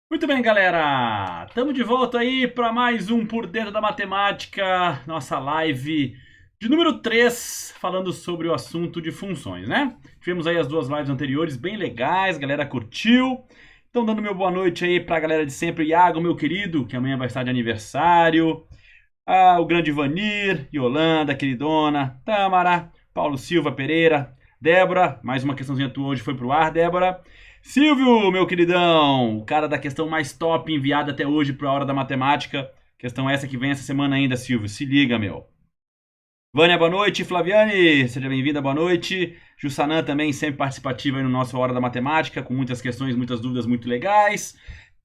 Muito bem, galera! Estamos de volta aí para mais um Por Dentro da Matemática, nossa live de número 3, falando sobre o assunto de funções, né? Tivemos aí as duas lives anteriores, bem legais, a galera curtiu. Então, dando meu boa noite aí para a galera de sempre, Iago, meu querido, que amanhã vai estar de aniversário. O grande Vanir, Yolanda, queridona, Tâmara, Paulo Silva Pereira, Débora, mais uma questãozinha tua hoje foi pro ar, Débora. Silvio, meu queridão, o cara da questão mais top enviada até hoje para a Hora da Matemática. Questão essa que vem essa semana ainda, Silvio. Se liga, meu. Vânia, boa noite. Flaviane, seja bem-vinda, boa noite. Jussanã também sempre participativa aí no nosso Hora da Matemática, com muitas questões, muitas dúvidas muito legais.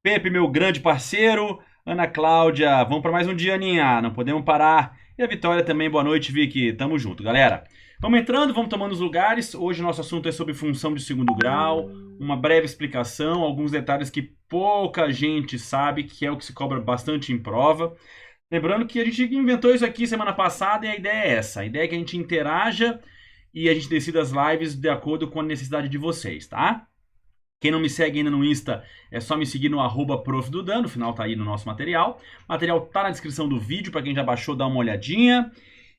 Pepe, meu grande parceiro. Ana Cláudia, vamos para mais um dia, Aninha. Não podemos parar. E a Vitória também, boa noite, Vicky. Tamo junto, galera. Vamos entrando, vamos tomando os lugares. Hoje o nosso assunto é sobre função de segundo grau, uma breve explicação, alguns detalhes que pouca gente sabe, que é o que se cobra bastante em prova. Lembrando que a gente inventou isso aqui semana passada e a ideia é essa. A ideia é que a gente interaja e a gente decida as lives de acordo com a necessidade de vocês, tá? Quem não me segue ainda no Insta, é só me seguir no @profdudan, no final tá aí no nosso material. O material tá na descrição do vídeo, para quem já baixou, dá uma olhadinha.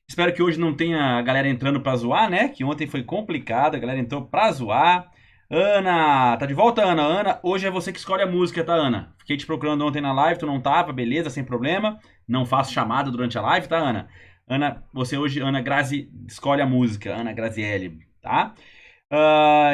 Espero que hoje não tenha a galera entrando pra zoar, né? Que ontem foi complicado, a galera entrou pra zoar. Ana, tá de volta, Ana? Ana, hoje é você que escolhe a música, tá, Ana? Fiquei te procurando ontem na live, tu não tava, beleza, sem problema. Não faço chamada durante a live, tá, Ana? Ana, você hoje, Ana Grazi, escolhe a música, Ana Grazielli, tá?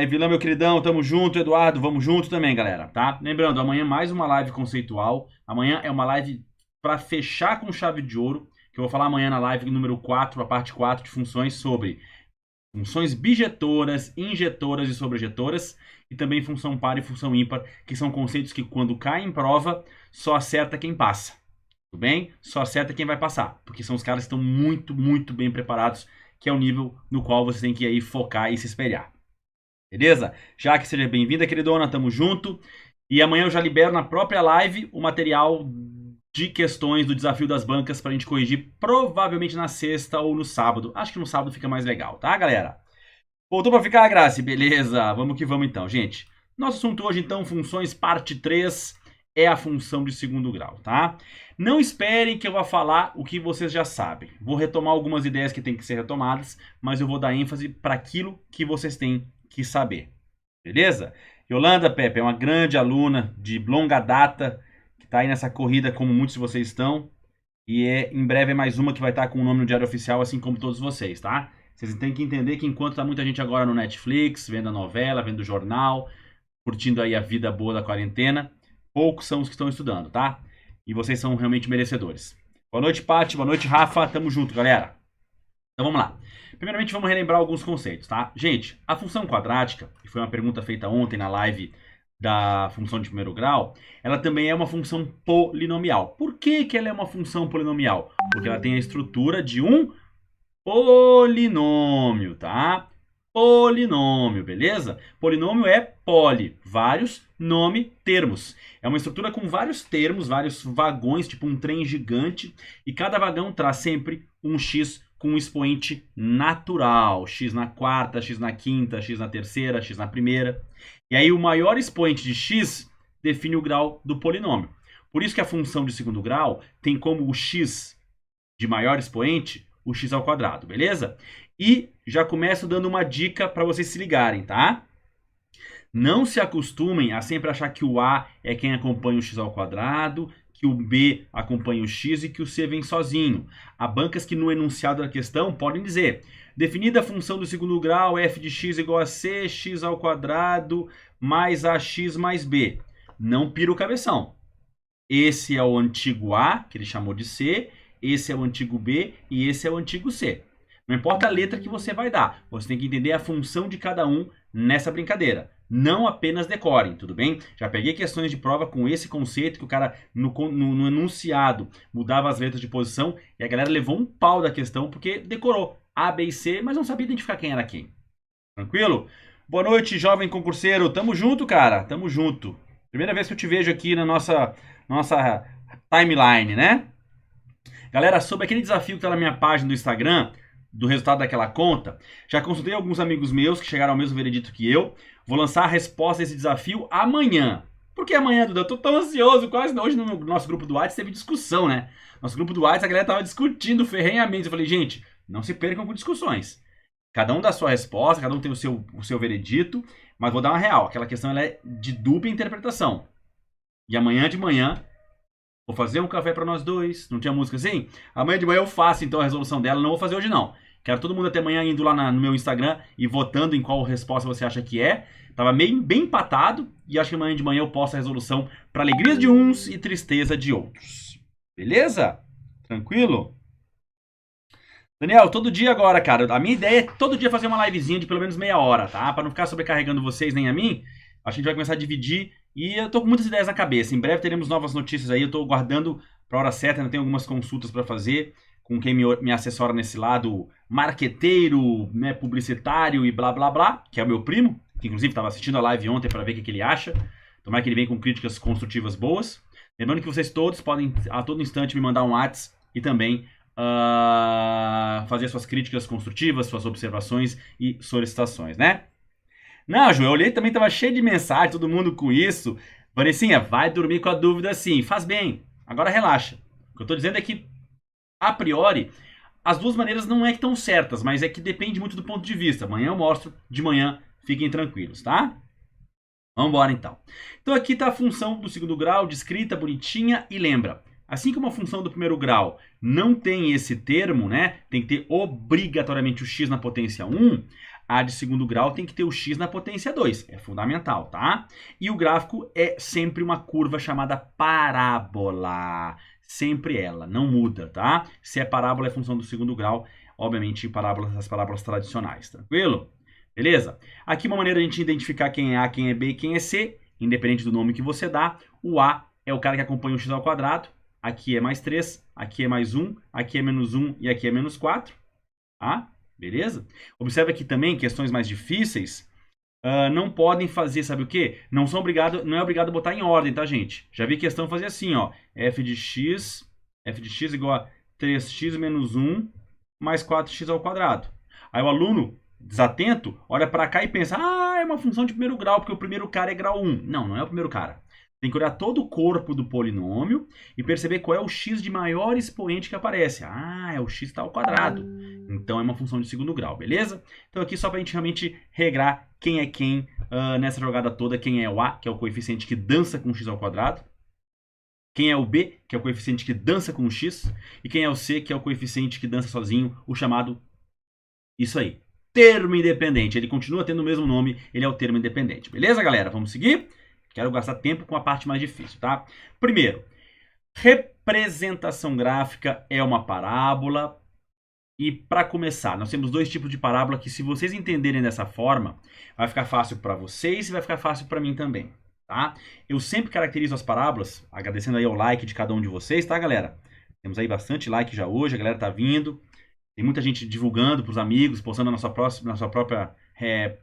Vilão, meu queridão, tamo junto. Eduardo, vamos junto também, galera, tá? Lembrando, amanhã mais uma live conceitual. Amanhã é uma live pra fechar com chave de ouro, que eu vou falar amanhã na live número 4, a parte 4 de funções sobre funções bijetoras, injetoras e sobrejetoras, e também função par e função ímpar, que são conceitos que quando caem em prova, só acerta quem passa. Tudo bem? Só acerta quem vai passar, porque são os caras que estão muito, muito bem preparados, que é o nível no qual você tem que aí focar e se espelhar. Beleza? Jaque, seja bem-vinda, queridona, tamo junto. E amanhã eu já libero na própria live o material de questões do desafio das bancas pra gente corrigir, provavelmente na sexta ou no sábado. Acho que no sábado fica mais legal, tá, galera? Voltou pra ficar, Grazi? Beleza, vamos que vamos então, gente. Nosso assunto hoje, então, funções parte 3, é a função de segundo grau, tá? Não esperem que eu vá falar o que vocês já sabem. Vou retomar algumas ideias que têm que ser retomadas, mas eu vou dar ênfase para aquilo que vocês têm que saber. Beleza? Yolanda Pepe é uma grande aluna de longa data, que está aí nessa corrida como muitos de vocês estão. E em breve é mais uma que vai estar com o nome no Diário Oficial, assim como todos vocês, tá? Vocês têm que entender que enquanto tá muita gente agora no Netflix, vendo a novela, vendo o jornal, curtindo aí a vida boa da quarentena, poucos são os que estão estudando, tá? E vocês são realmente merecedores. Boa noite, Paty. Boa noite, Rafa. Tamo junto, galera. Então vamos lá. Primeiramente vamos relembrar alguns conceitos, tá? Gente, a função quadrática, que foi uma pergunta feita ontem na live da função de primeiro grau, ela também é uma função polinomial. Por que que ela é uma função polinomial? Porque ela tem a estrutura de um polinômio, tá? Polinômio, beleza? Polinômio é poli, vários, nome, termos. É uma estrutura com vários termos, vários vagões, tipo um trem gigante, e cada vagão traz sempre um x com um expoente natural. X na quarta, x na quinta, x na terceira, x na primeira. E aí o maior expoente de x define o grau do polinômio. Por isso que a função de segundo grau tem como o x de maior expoente o x ao quadrado, beleza? E já começo dando uma dica para vocês se ligarem, tá? Não se acostumem a sempre achar que o A é quem acompanha o x ao quadrado, que o B acompanha o x e que o C vem sozinho. Há bancas que no enunciado da questão podem dizer: definida a função do segundo grau, f de x igual a c, x ao quadrado mais ax mais b. Não pira o cabeção. Esse é o antigo A, que ele chamou de C, esse é o antigo B e esse é o antigo C. Não importa a letra que você vai dar, você tem que entender a função de cada um nessa brincadeira. Não apenas decorem, tudo bem? Já peguei questões de prova com esse conceito que o cara no enunciado mudava as letras de posição e a galera levou um pau da questão porque decorou A, B e C, mas não sabia identificar quem era quem. Tranquilo? Boa noite, jovem concurseiro. Tamo junto, cara. Tamo junto. Primeira vez que eu te vejo aqui na nossa timeline, né? Galera, sobre aquele desafio que tá na minha página do Instagram, do resultado daquela conta, já consultei alguns amigos meus que chegaram ao mesmo veredito que eu. Vou lançar a resposta desse desafio amanhã. Por que amanhã, Duda? Eu tô tão ansioso. Quase hoje no nosso grupo do WhatsApp teve discussão, né? Nosso grupo do WhatsApp, a galera tava discutindo ferrenhamente. Eu falei, gente, não se percam com discussões. Cada um dá a sua resposta, cada um tem o seu veredito, mas vou dar uma real. Aquela questão ela é de dupla interpretação. E amanhã de manhã, vou fazer um café para nós dois. Não tinha música assim? Amanhã de manhã eu faço então a resolução dela. Não vou fazer hoje não. Quero todo mundo até amanhã indo lá no meu Instagram e votando em qual resposta você acha que é. Tava bem empatado e acho que amanhã de manhã eu posto a resolução para alegria de uns e tristeza de outros. Beleza? Tranquilo? Daniel, todo dia agora, cara. A minha ideia é todo dia fazer uma livezinha de pelo menos meia hora, tá? Para não ficar sobrecarregando vocês nem a mim. A gente vai começar a dividir e eu tô com muitas ideias na cabeça. Em breve teremos novas notícias aí. Eu tô guardando para hora certa, ainda tenho algumas consultas para fazer com quem me assessora nesse lado marqueteiro, né, publicitário e blá blá blá, que é o meu primo, que inclusive estava assistindo a live ontem para ver o que ele acha. Tomara que ele venha com críticas construtivas boas. Lembrando que vocês todos podem a todo instante me mandar um WhatsApp e também fazer suas críticas construtivas, suas observações e solicitações, né? Não, Ju, eu olhei também, tava cheio de mensagem, todo mundo com isso. Vanessinha, vai dormir com a dúvida sim, faz bem. Agora relaxa. O que eu tô dizendo é que, a priori, as duas maneiras não é que estão certas, mas é que depende muito do ponto de vista. Amanhã eu mostro, de manhã fiquem tranquilos, tá? Vamos embora então. Então aqui está a função do segundo grau, descrita, bonitinha, e lembra, assim como a função do primeiro grau não tem esse termo, né? Tem que ter obrigatoriamente o x na potência 1, a de segundo grau tem que ter o x na potência 2. É fundamental, tá? E o gráfico é sempre uma curva chamada parábola. Sempre ela, não muda, tá? Se é parábola, é função do segundo grau. Obviamente, as parábolas tradicionais, tranquilo? Beleza? Aqui uma maneira de a gente identificar quem é A, quem é B e quem é C, independente do nome que você dá. O A é o cara que acompanha o x ao quadrado. Aqui é mais 3, aqui é mais 1, aqui é menos 1 e aqui é menos 4. Tá? Beleza? Observe aqui também questões mais difíceis. Não podem fazer, sabe o quê? Não é obrigado a botar em ordem, tá, gente? Já vi questão fazer assim, ó. f de x igual a 3x menos 1 mais 4x ao quadrado. Aí o aluno, desatento, olha para cá e pensa, é uma função de primeiro grau, porque o primeiro cara é grau 1. Não, não é o primeiro cara. Tem que olhar todo o corpo do polinômio e perceber qual é o x de maior expoente que aparece. Ah, é o x está ao quadrado. Então é uma função de segundo grau, beleza? Então aqui só para a gente realmente regrar quem é quem nessa jogada toda. Quem é o a, que é o coeficiente que dança com x ao quadrado. Quem é o b, que é o coeficiente que dança com o x. E quem é o c, que é o coeficiente que dança sozinho, o chamado... Isso aí, termo independente. Ele continua tendo o mesmo nome, ele é o termo independente. Beleza, galera? Vamos seguir? Quero gastar tempo com a parte mais difícil, tá? Primeiro, representação gráfica é uma parábola. E para começar, nós temos dois tipos de parábola que, se vocês entenderem dessa forma, vai ficar fácil para vocês e vai ficar fácil para mim também, tá? Eu sempre caracterizo as parábolas, agradecendo aí ao like de cada um de vocês, tá, galera? Temos aí bastante like já hoje, a galera tá vindo. Tem muita gente divulgando para os amigos, postando na sua própria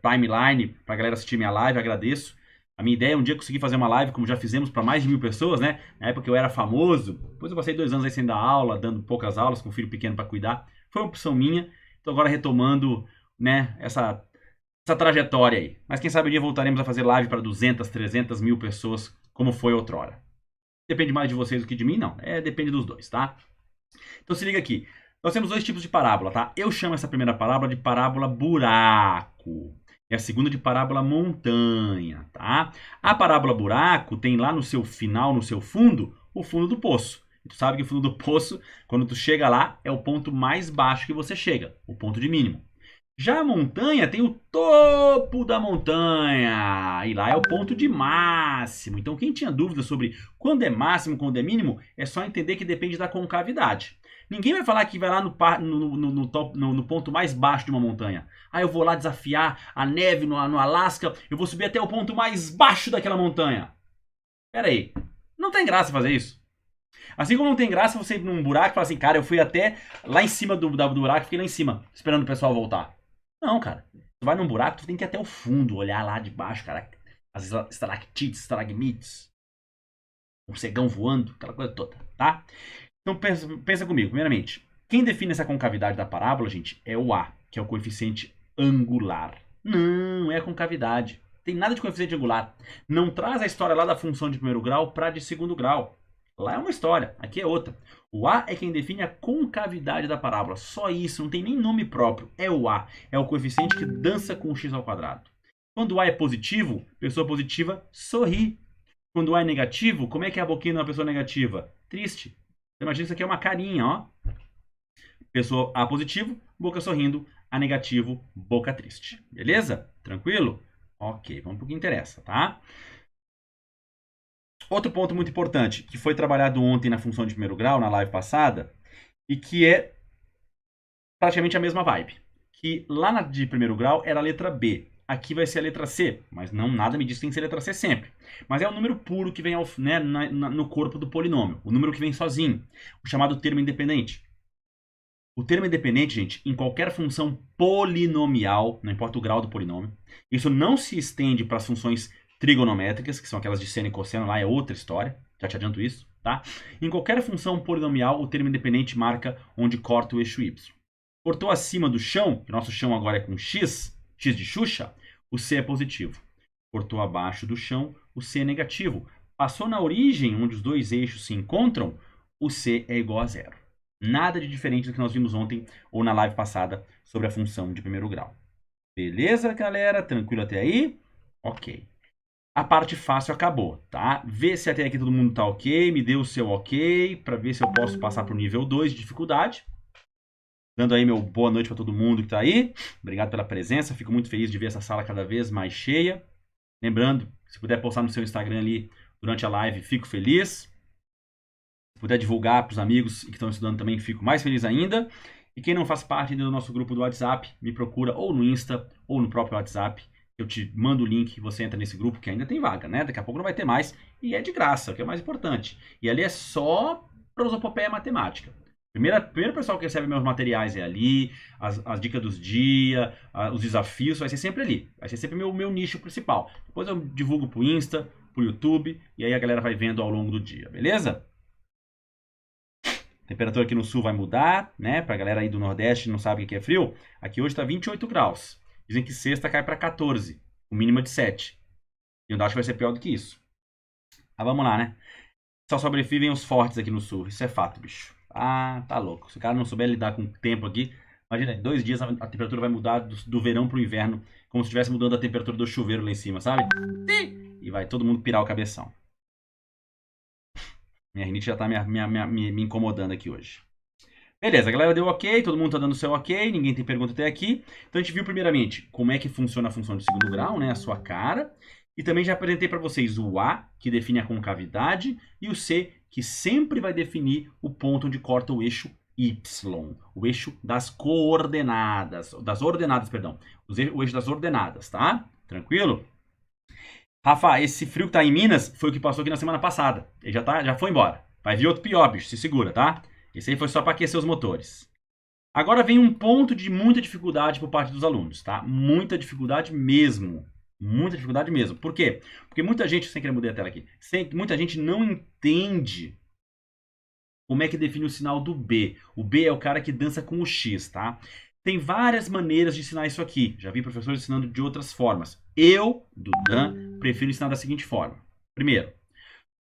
timeline para a galera assistir minha live, agradeço. A minha ideia é um dia conseguir fazer uma live, como já fizemos para mais de 1000 pessoas, né? Na época eu era famoso, depois eu passei 2 anos aí sem dar aula, dando poucas aulas, com um filho pequeno para cuidar. Foi uma opção minha, então agora retomando, né, essa trajetória aí. Mas quem sabe um dia voltaremos a fazer live para 200, 300 mil pessoas, como foi outrora. Depende mais de vocês do que de mim, não. Depende dos dois, tá? Então se liga aqui. Nós temos dois tipos de parábola, tá? Eu chamo essa primeira parábola de parábola buraco. E a segunda de parábola montanha, tá? A parábola buraco tem lá no seu final, no seu fundo, o fundo do poço. E tu sabe que o fundo do poço, quando tu chega lá, é o ponto mais baixo que você chega, o ponto de mínimo. Já a montanha tem o topo da montanha, e lá é o ponto de máximo. Então quem tinha dúvida sobre quando é máximo, quando é mínimo, é só entender que depende da concavidade. Ninguém vai falar que vai lá no ponto mais baixo de uma montanha. Ah, eu vou lá desafiar a neve no Alasca, eu vou subir até o ponto mais baixo daquela montanha. Pera aí, não tem graça fazer isso. Assim como não tem graça você ir num buraco e falar assim, cara, eu fui até lá em cima do buraco e fiquei lá em cima, esperando o pessoal voltar. Não, cara. Tu vai num buraco, tu tem que ir até o fundo, olhar lá de baixo, cara. As estalactites, estalagmites. O cegão voando, aquela coisa toda, tá? Então pensa comigo, primeiramente. Quem define essa concavidade da parábola, gente, é o A, que é o coeficiente angular. Não, é a concavidade. Tem nada de coeficiente angular. Não traz a história lá da função de primeiro grau para de segundo grau. Lá é uma história, aqui é outra. O A é quem define a concavidade da parábola. Só isso, não tem nem nome próprio. É o A, é o coeficiente que dança com o x ao quadrado. Quando o A é positivo, pessoa positiva sorri. Quando o A é negativo, como é que é a boquinha de uma pessoa negativa? Triste. Então, imagina isso aqui é uma carinha, ó. Pessoa A positivo, boca sorrindo. A negativo, boca triste. Beleza? Tranquilo? Ok, vamos pro que interessa, tá? Outro ponto muito importante, que foi trabalhado ontem na função de primeiro grau, na live passada, e que é praticamente a mesma vibe. Que lá na de primeiro grau era a letra B. Aqui vai ser a letra C, mas não nada me diz que tem que ser a letra C sempre. Mas é o número puro que vem no corpo do polinômio. O número que vem sozinho. O chamado termo independente. O termo independente, gente, em qualquer função polinomial, não importa o grau do polinômio, isso não se estende para as funções trigonométricas, que são aquelas de seno e cosseno, lá é outra história, já te adianto isso, tá? Em qualquer função polinomial, o termo independente marca onde corta o eixo y. Cortou acima do chão, que nosso chão agora é com x, x de Xuxa, o c é positivo. Cortou abaixo do chão, o c é negativo. Passou na origem, onde os dois eixos se encontram, o c é igual a zero. Nada de diferente do que nós vimos ontem ou na live passada sobre a função de primeiro grau. Beleza, galera? Tranquilo até aí? Ok. A parte fácil acabou, tá? Vê se até aqui todo mundo tá ok, me dê o seu ok, para ver se eu posso passar para o nível 2 de dificuldade. Dando aí meu boa noite para todo mundo que tá aí. Obrigado pela presença, fico muito feliz de ver essa sala cada vez mais cheia. Lembrando, se puder postar no seu Instagram ali durante a live, fico feliz. Se puder divulgar para os amigos que estão estudando também, fico mais feliz ainda. E quem não faz parte do nosso grupo do WhatsApp, me procura ou no Insta ou no próprio WhatsApp. Eu te mando o link e você entra nesse grupo que ainda tem vaga, né? Daqui a pouco não vai ter mais. E é de graça, o que é mais importante. E ali é só prosopopeia matemática. Primeiro pessoal que recebe meus materiais é ali, as dicas dos dias, os desafios, vai ser sempre ali. Vai ser sempre meu nicho principal. Depois eu divulgo pro Insta, pro YouTube, e aí a galera vai vendo ao longo do dia, beleza? A temperatura aqui no sul vai mudar, né? Pra galera aí do Nordeste não sabe o que é frio. Aqui hoje tá 28 graus. Dizem que sexta cai para 14, o mínimo de 7. E eu acho que vai ser pior do que isso. vamos lá, né? Só sobrevivem os fortes aqui no sul. Isso é fato, bicho. Ah, tá louco. Se o cara não souber lidar com o tempo aqui, imagina, em 2 dias a temperatura vai mudar do verão pro inverno, como se estivesse mudando a temperatura do chuveiro lá em cima, sabe? E vai todo mundo pirar o cabeção. Minha rinite já tá me incomodando aqui hoje. Beleza, a galera deu ok, todo mundo tá dando seu ok, ninguém tem pergunta até aqui. Então a gente viu primeiramente como é que funciona a função de segundo grau, né, a sua cara. E também já apresentei para vocês o A, que define a concavidade, e o C, que sempre vai definir o ponto onde corta o eixo Y, o eixo das coordenadas, perdão, o eixo das ordenadas, tá? Tranquilo? Rafa, esse frio que tá em Minas foi o que passou aqui na semana passada. Ele já foi embora. Vai vir outro pior, bicho, se segura, tá? Esse aí foi só para aquecer os motores. Agora vem um ponto de muita dificuldade por parte dos alunos, tá? Muita dificuldade mesmo. Muita dificuldade mesmo. Por quê? Porque muita gente, sem querer mudar a tela aqui, muita gente não entende como é que define o sinal do B. O B é o cara que dança com o X, tá? Tem várias maneiras de ensinar isso aqui. Já vi professores ensinando de outras formas. Eu, Dudan, prefiro ensinar da seguinte forma. Primeiro,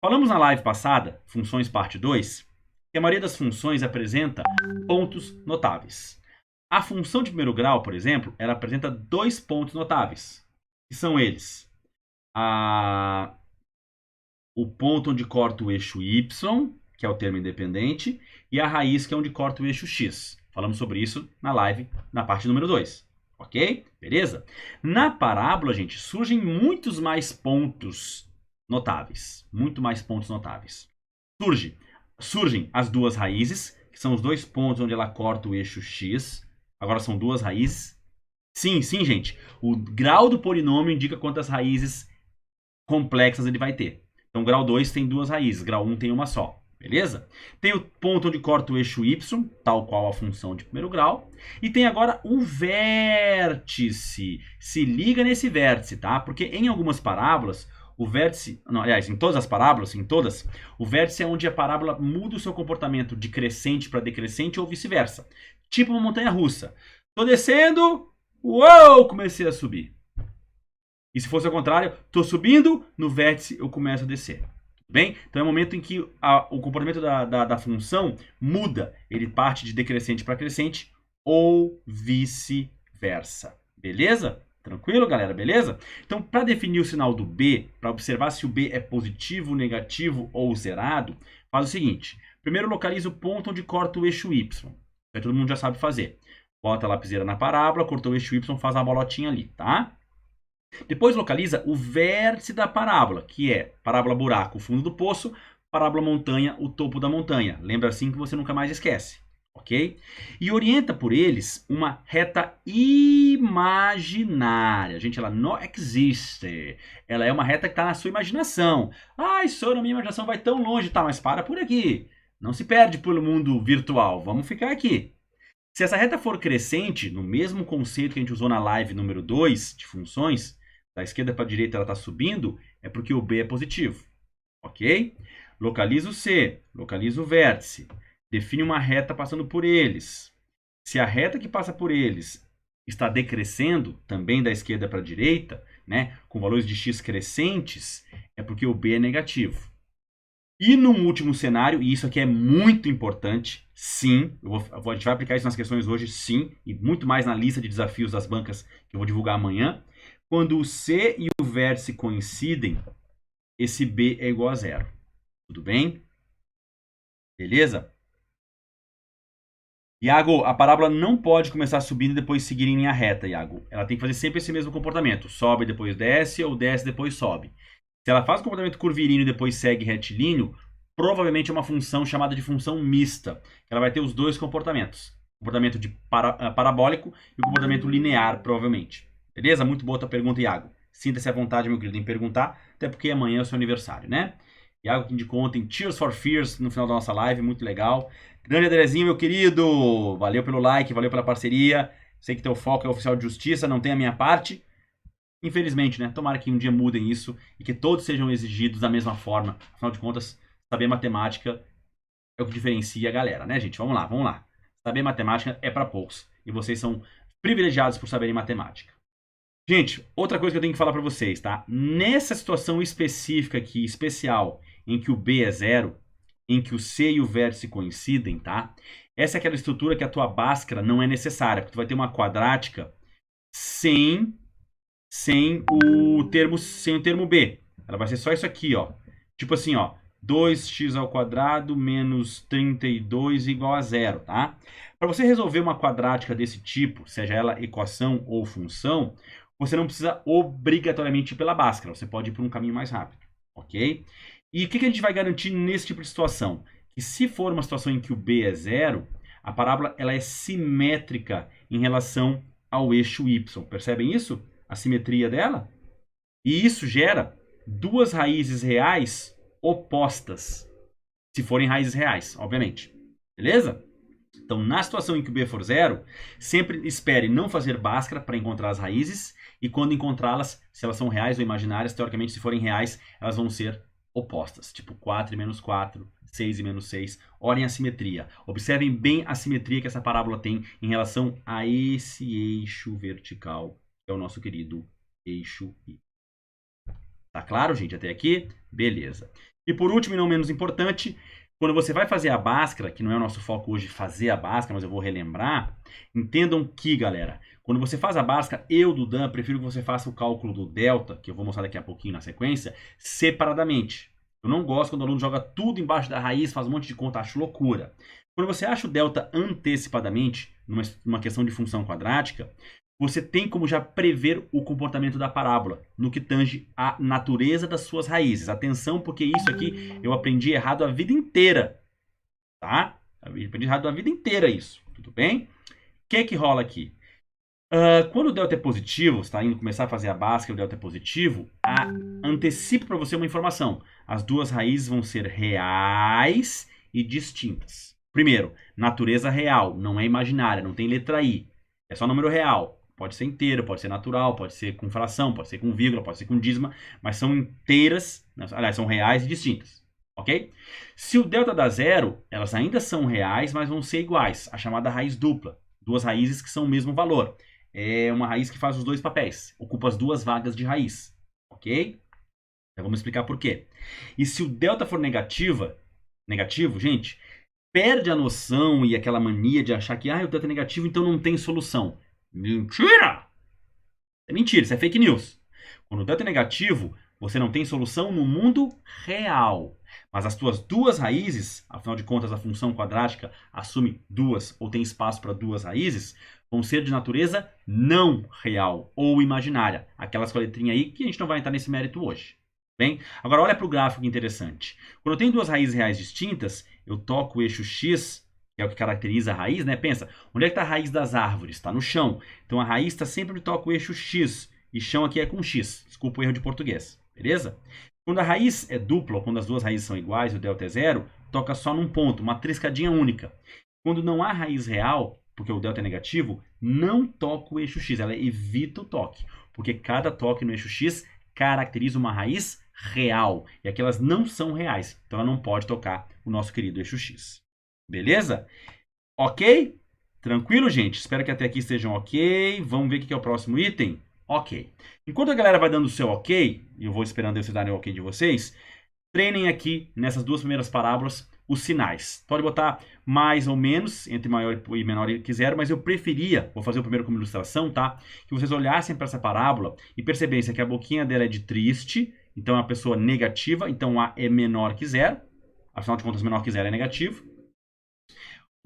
falamos na live passada, funções parte 2, que a maioria das funções apresenta pontos notáveis. A função de primeiro grau, por exemplo, ela apresenta 2 pontos notáveis, que são eles. O ponto onde corta o eixo Y, que é o termo independente, e a raiz, que é onde corta o eixo X. Falamos sobre isso na live, na parte número 2. Ok? Beleza? Na parábola, gente, surgem muitos mais pontos notáveis. Muito mais pontos notáveis. Surgem as 2 raízes, que são os 2 pontos onde ela corta o eixo X. Agora são 2 raízes. Sim, gente. O grau do polinômio indica quantas raízes complexas ele vai ter. Então, grau 2 tem 2 raízes, grau 1 tem uma só. Beleza? Tem o ponto onde corta o eixo Y, tal qual a função de primeiro grau. E tem agora o vértice. Se liga nesse vértice, tá? Porque em algumas parábolas, o vértice... Não, aliás, em todas as parábolas, o vértice é onde a parábola muda o seu comportamento de crescente para decrescente ou vice-versa. Tipo uma montanha-russa. Tô descendo, uou, comecei a subir. E se fosse ao contrário, tô subindo, no vértice eu começo a descer. Bem? Então é o momento em que o comportamento da função muda. Ele parte de decrescente para crescente ou vice-versa. Beleza? Tranquilo, galera? Beleza? Então, para definir o sinal do B, para observar se o B é positivo, negativo ou zerado, faz o seguinte. Primeiro localiza o ponto onde corta o eixo Y. Aí todo mundo já sabe fazer. Bota a lapiseira na parábola, cortou o eixo Y, faz a bolotinha ali, tá? Depois localiza o vértice da parábola, que é parábola buraco, o fundo do poço, parábola montanha, o topo da montanha. Lembra assim que você nunca mais esquece, ok? E orienta por eles uma reta imaginária. Gente, ela não existe. Ela é uma reta que está na sua imaginação. Ai, senhor, a minha imaginação vai tão longe, tá? Mas para por aqui. Não se perde pelo mundo virtual. Vamos ficar aqui. Se essa reta for crescente, no mesmo conceito que a gente usou na live número 2 de funções, da esquerda para a direita ela está subindo, é porque o B é positivo. Ok? Localiza o C, localiza o vértice, define uma reta passando por eles. Se a reta que passa por eles está decrescendo, também da esquerda para a direita, né, com valores de x crescentes, é porque o B é negativo. E no último cenário, e isso aqui é muito importante, sim, a gente vai aplicar isso nas questões hoje, sim, e muito mais na lista de desafios das bancas que eu vou divulgar amanhã. Quando o C e o vértice coincidem, esse B é igual a 0. Tudo bem? Beleza? Iago, a parábola não pode começar subindo e depois seguir em linha reta, Iago. Ela tem que fazer sempre esse mesmo comportamento. Sobe, depois desce, ou desce, depois sobe. Se ela faz o comportamento curvilíneo e depois segue retilíneo, provavelmente é uma função chamada de função mista. Ela vai ter os 2 comportamentos. O comportamento de parabólico e o comportamento linear, provavelmente. Beleza? Muito boa a tua pergunta, Iago. Sinta-se à vontade, meu querido, em perguntar, até porque amanhã é o seu aniversário, né? Iago que indicou ontem Tears for Fears no final da nossa live, muito legal. Grande Andrezinho, meu querido, valeu pelo like, valeu pela parceria. Sei que teu foco é oficial de justiça, não tem a minha parte. Infelizmente, né? Tomara que um dia mudem isso e que todos sejam exigidos da mesma forma. Afinal de contas, saber matemática é o que diferencia a galera, né, gente? Vamos lá, vamos lá. Saber matemática é para poucos e vocês são privilegiados por saberem matemática. Gente, outra coisa que eu tenho que falar para vocês, tá? Nessa situação específica aqui, especial, em que o B é zero, em que o C e o vértice coincidem, tá? Essa é aquela estrutura que a tua Bhaskara não é necessária, porque tu vai ter uma quadrática sem o termo B. Ela vai ser só isso aqui, ó. Tipo assim, ó. 2x ao quadrado menos 32 igual a zero, tá? Para você resolver uma quadrática desse tipo, seja ela equação ou função, você não precisa obrigatoriamente ir pela Bhaskara. Você pode ir por um caminho mais rápido, ok? E o que a gente vai garantir nesse tipo de situação? Que se for uma situação em que o B é zero, a parábola ela é simétrica em relação ao eixo Y. Percebem isso? A simetria dela? E isso gera duas raízes reais opostas. Se forem raízes reais, obviamente. Beleza? Então, na situação em que o B for zero, sempre espere não fazer Bhaskara para encontrar as raízes. E quando encontrá-las, se elas são reais ou imaginárias, teoricamente, se forem reais, elas vão ser opostas. Tipo 4 e menos 4, 6 e menos 6. Olhem a simetria. Observem bem a simetria que essa parábola tem em relação a esse eixo vertical, que é o nosso querido eixo Y. Tá claro, gente, até aqui? Beleza. E por último, e não menos importante, quando você vai fazer a Bhaskara, que não é o nosso foco hoje fazer a Bhaskara, mas eu vou relembrar, entendam que, galera, quando você faz a Bhaskara, eu, Dudan, prefiro que você faça o cálculo do delta, que eu vou mostrar daqui a pouquinho na sequência, separadamente. Eu não gosto quando o aluno joga tudo embaixo da raiz, faz um monte de conta, acho loucura. Quando você acha o delta antecipadamente, numa questão de função quadrática, você tem como já prever o comportamento da parábola, no que tange a natureza das suas raízes. Atenção, porque isso aqui eu aprendi errado a vida inteira, tá? Eu aprendi errado a vida inteira isso, tudo bem? O que rola aqui? Quando o delta é positivo, você está indo começar a fazer a Bhaskara, o delta é positivo, antecipo para você uma informação. As duas raízes vão ser reais e distintas. Primeiro, natureza real, não é imaginária, não tem letra I. É só número real. Pode ser inteiro, pode ser natural, pode ser com fração, pode ser com vírgula, pode ser com dízima, mas são inteiras, aliás, são reais e distintas, ok? Se o delta dá zero, elas ainda são reais, mas vão ser iguais, a chamada raiz dupla. Duas raízes que são o mesmo valor. É uma raiz que faz os dois papéis, ocupa as duas vagas de raiz, ok? Então vamos explicar por quê. E se o delta for negativo, gente, perde a noção e aquela mania de achar que o delta é negativo, então não tem solução. Mentira! É mentira, isso é fake news. Quando o delta é negativo, você não tem solução no mundo real. Mas as tuas duas raízes, afinal de contas a função quadrática assume duas ou tem espaço para duas raízes, vão ser de natureza não real ou imaginária. Aquelas com a letrinha aí que a gente não vai entrar nesse mérito hoje. Bem, agora olha para o gráfico que interessante. Quando eu tenho duas raízes reais distintas, eu toco o eixo X, que é o que caracteriza a raiz, né? Pensa, onde é que está a raiz das árvores? Está no chão. Então a raiz está sempre onde toca o eixo X. E chão aqui é com X. Desculpa o erro de português. Beleza? Quando a raiz é dupla, ou quando as duas raízes são iguais e o delta é zero, toca só num ponto, uma triscadinha única. Quando não há raiz real, porque o delta é negativo, não toca o eixo X. Ela evita o toque. Porque cada toque no eixo X caracteriza uma raiz real. E aquelas não são reais. Então ela não pode tocar o nosso querido eixo X. Beleza? Ok? Tranquilo, gente? Espero que até aqui estejam ok. Vamos ver o que é o próximo item? Ok. Enquanto a galera vai dando o seu ok, e eu vou esperando vocês darem o ok de vocês, treinem aqui, nessas duas primeiras parábolas, os sinais. Pode botar mais ou menos, entre maior e menor que zero, mas eu preferia, vou fazer o primeiro como ilustração, tá? Que vocês olhassem para essa parábola e percebessem que a boquinha dela é de triste, então é uma pessoa negativa, então A é menor que zero. Afinal de contas, menor que zero é negativo.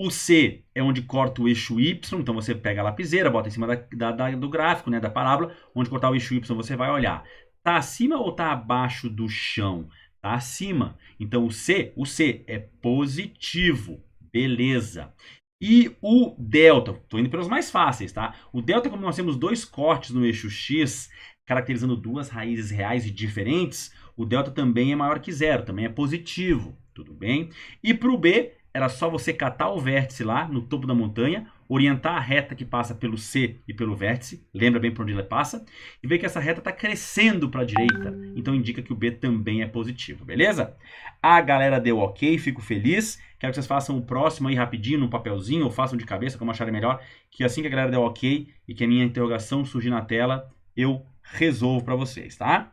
O C é onde corta o eixo Y, então você pega a lapiseira, bota em cima do gráfico, né, da parábola, onde cortar o eixo Y você vai olhar. Tá acima ou tá abaixo do chão? Tá acima. Então o C é positivo. Beleza. E o delta, estou indo pelos mais fáceis, tá? O delta, como nós temos dois cortes no eixo X, caracterizando duas raízes reais e diferentes, o delta também é maior que zero, também é positivo. Tudo bem? E para o B, era só você catar o vértice lá no topo da montanha, orientar a reta que passa pelo C e pelo vértice, lembra bem por onde ela passa, e ver que essa reta está crescendo para a direita, então indica que o B também é positivo, beleza? A galera deu ok, fico feliz, quero que vocês façam o próximo aí rapidinho, num papelzinho, ou façam de cabeça, como acharem melhor, que assim que a galera deu ok e que a minha interrogação surgir na tela, eu resolvo para vocês, tá?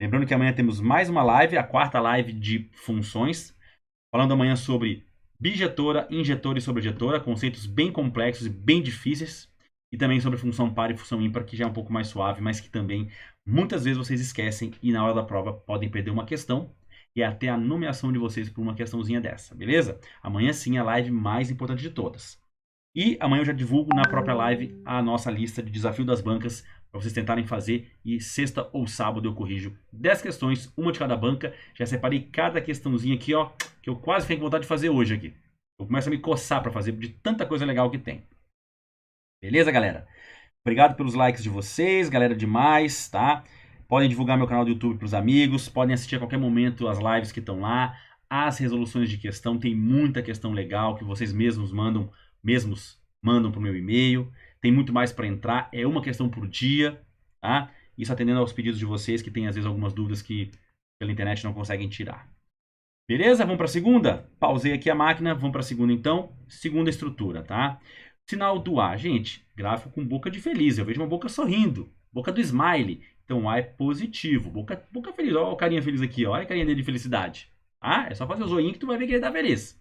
Lembrando que amanhã temos mais uma live, a quarta live de funções, falando amanhã sobre bijetora, injetora e sobrejetora, conceitos bem complexos e bem difíceis, e também sobre função par e função ímpar, que já é um pouco mais suave, mas que também muitas vezes vocês esquecem e na hora da prova podem perder uma questão e até a nomeação de vocês por uma questãozinha dessa, beleza? Amanhã sim é a live mais importante de todas. E amanhã eu já divulgo na própria live a nossa lista de desafio das bancas para vocês tentarem fazer e sexta ou sábado eu corrijo 10 questões, uma de cada banca. Já separei cada questãozinha aqui, ó, que eu quase fiquei com vontade de fazer hoje aqui. Eu começo a me coçar para fazer de tanta coisa legal que tem. Beleza, galera? Obrigado pelos likes de vocês, galera demais, tá? Podem divulgar meu canal do YouTube para os amigos, podem assistir a qualquer momento as lives que estão lá, as resoluções de questão, tem muita questão legal que vocês mesmos mandam para o meu e-mail. Tem muito mais para entrar, é uma questão por dia, tá? Isso atendendo aos pedidos de vocês que têm às vezes algumas dúvidas que pela internet não conseguem tirar. Beleza? Vamos para a segunda? Pausei aqui a máquina, vamos para a segunda então. Segunda estrutura, tá? Sinal do A, gente, gráfico com boca de feliz. Eu vejo uma boca sorrindo, boca do smile. Então o A é positivo, boca feliz. Olha o carinha feliz aqui, ó. Olha a carinha dele de felicidade. Ah, é só fazer o zoinho que tu vai ver que ele tá feliz.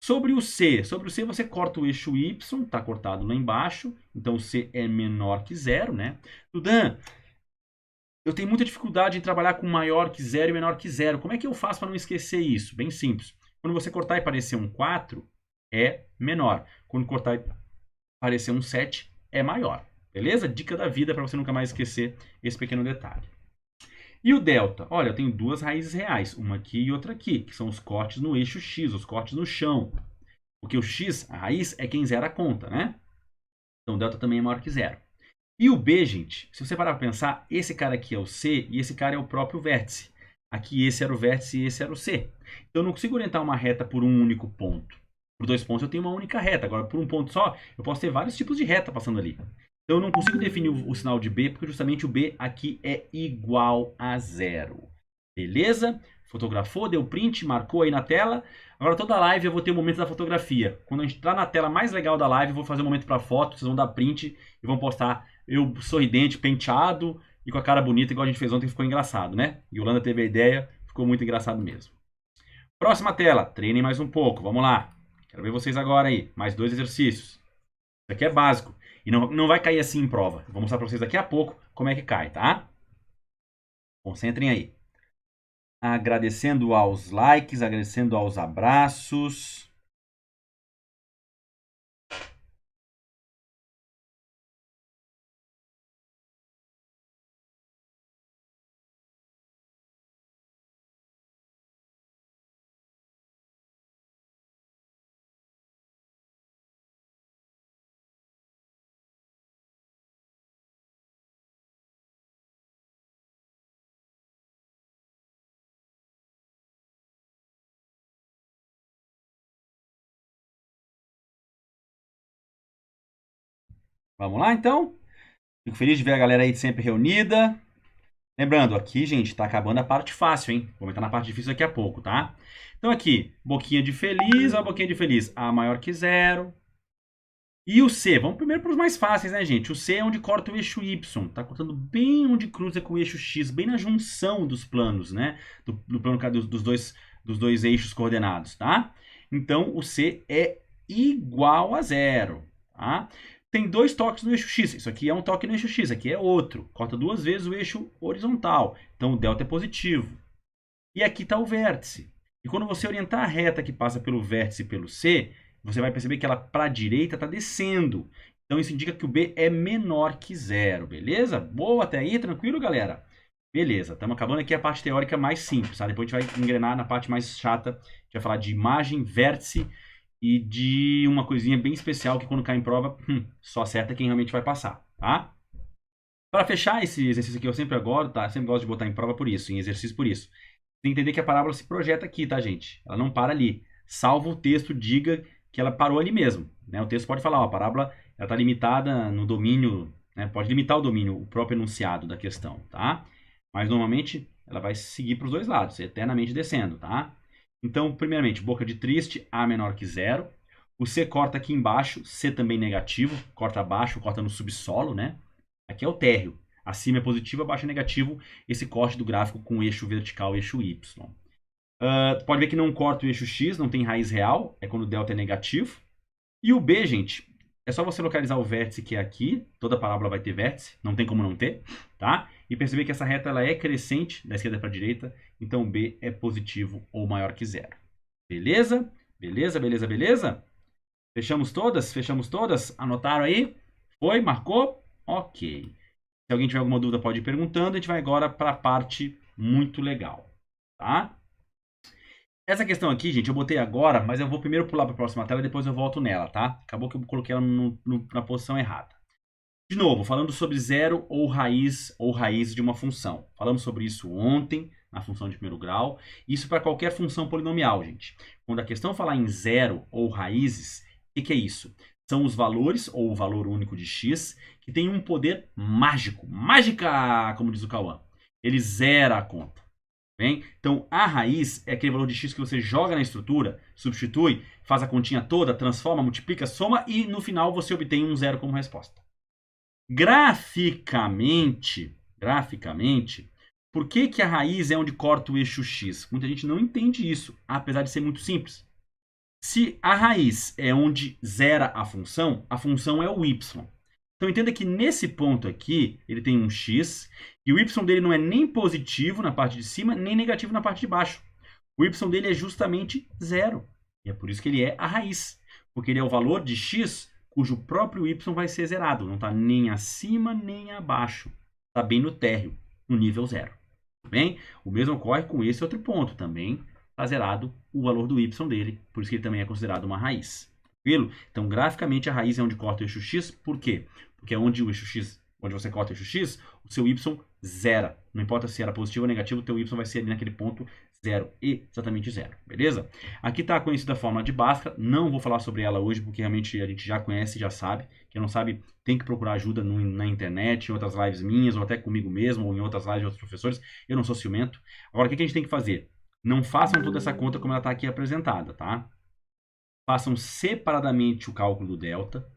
Sobre o C você corta o eixo Y, tá cortado lá embaixo. Então o C é menor que zero, né? Dudan, eu tenho muita dificuldade em trabalhar com maior que zero e menor que zero. Como é que eu faço para não esquecer isso? Bem simples. Quando você cortar e aparecer um 4, é menor. Quando cortar e aparecer um 7, é maior. Beleza? Dica da vida para você nunca mais esquecer esse pequeno detalhe. E o delta? Olha, eu tenho duas raízes reais, uma aqui e outra aqui, que são os cortes no eixo X, os cortes no chão. Porque o X, a raiz, é quem zera a conta, né? Então o delta também é maior que zero. E o B, gente, se você parar para pensar, esse cara aqui é o C e esse cara é o próprio vértice. Aqui esse era o vértice e esse era o C. Então eu não consigo orientar uma reta por um único ponto. Por dois pontos eu tenho uma única reta. Agora, por um ponto só, eu posso ter vários tipos de reta passando ali. Então eu não consigo definir o sinal de B, porque justamente o B aqui é igual a zero. Beleza? Fotografou, deu print, marcou aí na tela. Agora toda live eu vou ter o momento da fotografia. Quando a gente entrar na tela mais legal da live, eu vou fazer um momento para foto, vocês vão dar print e vão postar eu sorridente, penteado e com a cara bonita, igual a gente fez ontem, que ficou engraçado, né? E o Holanda teve a ideia, ficou muito engraçado mesmo. Próxima tela, treinem mais um pouco, vamos lá. Quero ver vocês agora aí, mais 2 exercícios. Isso aqui é básico e não vai cair assim em prova. Eu vou mostrar para vocês daqui a pouco como é que cai, tá? Concentrem aí. Agradecendo aos likes, agradecendo aos abraços. Vamos lá, então? Fico feliz de ver a galera aí sempre reunida. Lembrando, aqui, gente, tá acabando a parte fácil, hein? Vou entrar na parte difícil daqui a pouco, tá? Então aqui, boquinha de feliz, ó, boquinha de feliz. A maior que zero. E o C? Vamos primeiro para os mais fáceis, né, gente? O C é onde corta o eixo Y. Tá cortando bem onde cruza com o eixo X, bem na junção dos planos, né? Do plano dos dois eixos coordenados, tá? Então, o C é igual a zero, tá? Tem dois toques no eixo X. Isso aqui é um toque no eixo X, aqui é outro. Corta duas vezes o eixo horizontal. Então, o delta é positivo. E aqui está o vértice. E quando você orientar a reta que passa pelo vértice e pelo C, você vai perceber que ela para a direita está descendo. Então isso indica que o B é menor que zero, beleza? Boa até aí, tranquilo, galera? Beleza, estamos acabando aqui a parte teórica mais simples, tá? Depois a gente vai engrenar na parte mais chata. A gente vai falar de imagem, vértice e de uma coisinha bem especial que quando cai em prova, só acerta quem realmente vai passar, tá? Para fechar esse exercício aqui, eu sempre agora, tá? Eu sempre gosto de botar em prova por isso, em exercício por isso. Tem que entender que a parábola se projeta aqui, tá, gente? Ela não para ali. Salvo o texto diga que ela parou ali mesmo, né? O texto pode falar, ó, a parábola está limitada no domínio, né? Pode limitar o domínio, o próprio enunciado da questão, tá? Mas normalmente ela vai seguir para os dois lados, eternamente descendo, tá? Então, primeiramente, boca de triste, A menor que zero. O C corta aqui embaixo, C também negativo, corta abaixo, corta no subsolo, né? Aqui é o térreo. Acima é positivo, abaixo é negativo. Esse corte do gráfico com o eixo vertical e eixo Y. Pode ver que não corta o eixo X, não tem raiz real, é quando o delta é negativo. E o B, gente, é só você localizar o vértice que é aqui, toda parábola vai ter vértice, não tem como não ter, tá? E perceber que essa reta ela é crescente, da esquerda para a direita, então o B é positivo ou maior que zero. Beleza? Beleza, beleza, beleza? Fechamos todas? Fechamos todas? Anotaram aí? Foi? Marcou? Ok. Se alguém tiver alguma dúvida pode ir perguntando, a gente vai agora para a parte muito legal, tá? Essa questão aqui, gente, eu botei agora, mas eu vou primeiro pular para a próxima tela e depois eu volto nela, tá? Acabou que eu coloquei ela na posição errada. De novo, falando sobre zero ou raiz de uma função. Falamos sobre isso ontem, na função de primeiro grau. Isso para qualquer função polinomial, gente. Quando a questão falar em zero ou raízes, o que é isso? São os valores, ou o valor único de x, que tem um poder mágico. Mágica, como diz o Cauã. Ele zera a conta. Bem? Então, a raiz é aquele valor de x que você joga na estrutura, substitui, faz a continha toda, transforma, multiplica, soma e no final você obtém um zero como resposta. Graficamente, por que a raiz é onde corta o eixo x? Muita gente não entende isso, apesar de ser muito simples. Se a raiz é onde zera a função é o y. Então entenda que nesse ponto aqui, ele tem um x, e o y dele não é nem positivo na parte de cima, nem negativo na parte de baixo. O y dele é justamente zero. E é por isso que ele é a raiz. Porque ele é o valor de x cujo próprio y vai ser zerado. Não está nem acima, nem abaixo. Está bem no térreo, no nível zero. Bem? O mesmo ocorre com esse outro ponto. Também está zerado o valor do y dele, por isso que ele também é considerado uma raiz. Tranquilo? Então, graficamente, a raiz é onde corta o eixo x. Por quê? Porque é onde o eixo x, onde você corta o eixo x, o seu y zera. Não importa se era positivo ou negativo, o teu y vai ser ali naquele ponto zero, exatamente zero, beleza? Aqui está a conhecida fórmula de Bhaskara, não vou falar sobre ela hoje, porque realmente a gente já conhece, já sabe. Quem não sabe, tem que procurar ajuda na internet, em outras lives minhas, ou até comigo mesmo, ou em outras lives de outros professores. Eu não sou ciumento. Agora, o que a gente tem que fazer? Não façam toda essa conta como ela está aqui apresentada, tá? Façam separadamente o cálculo do delta,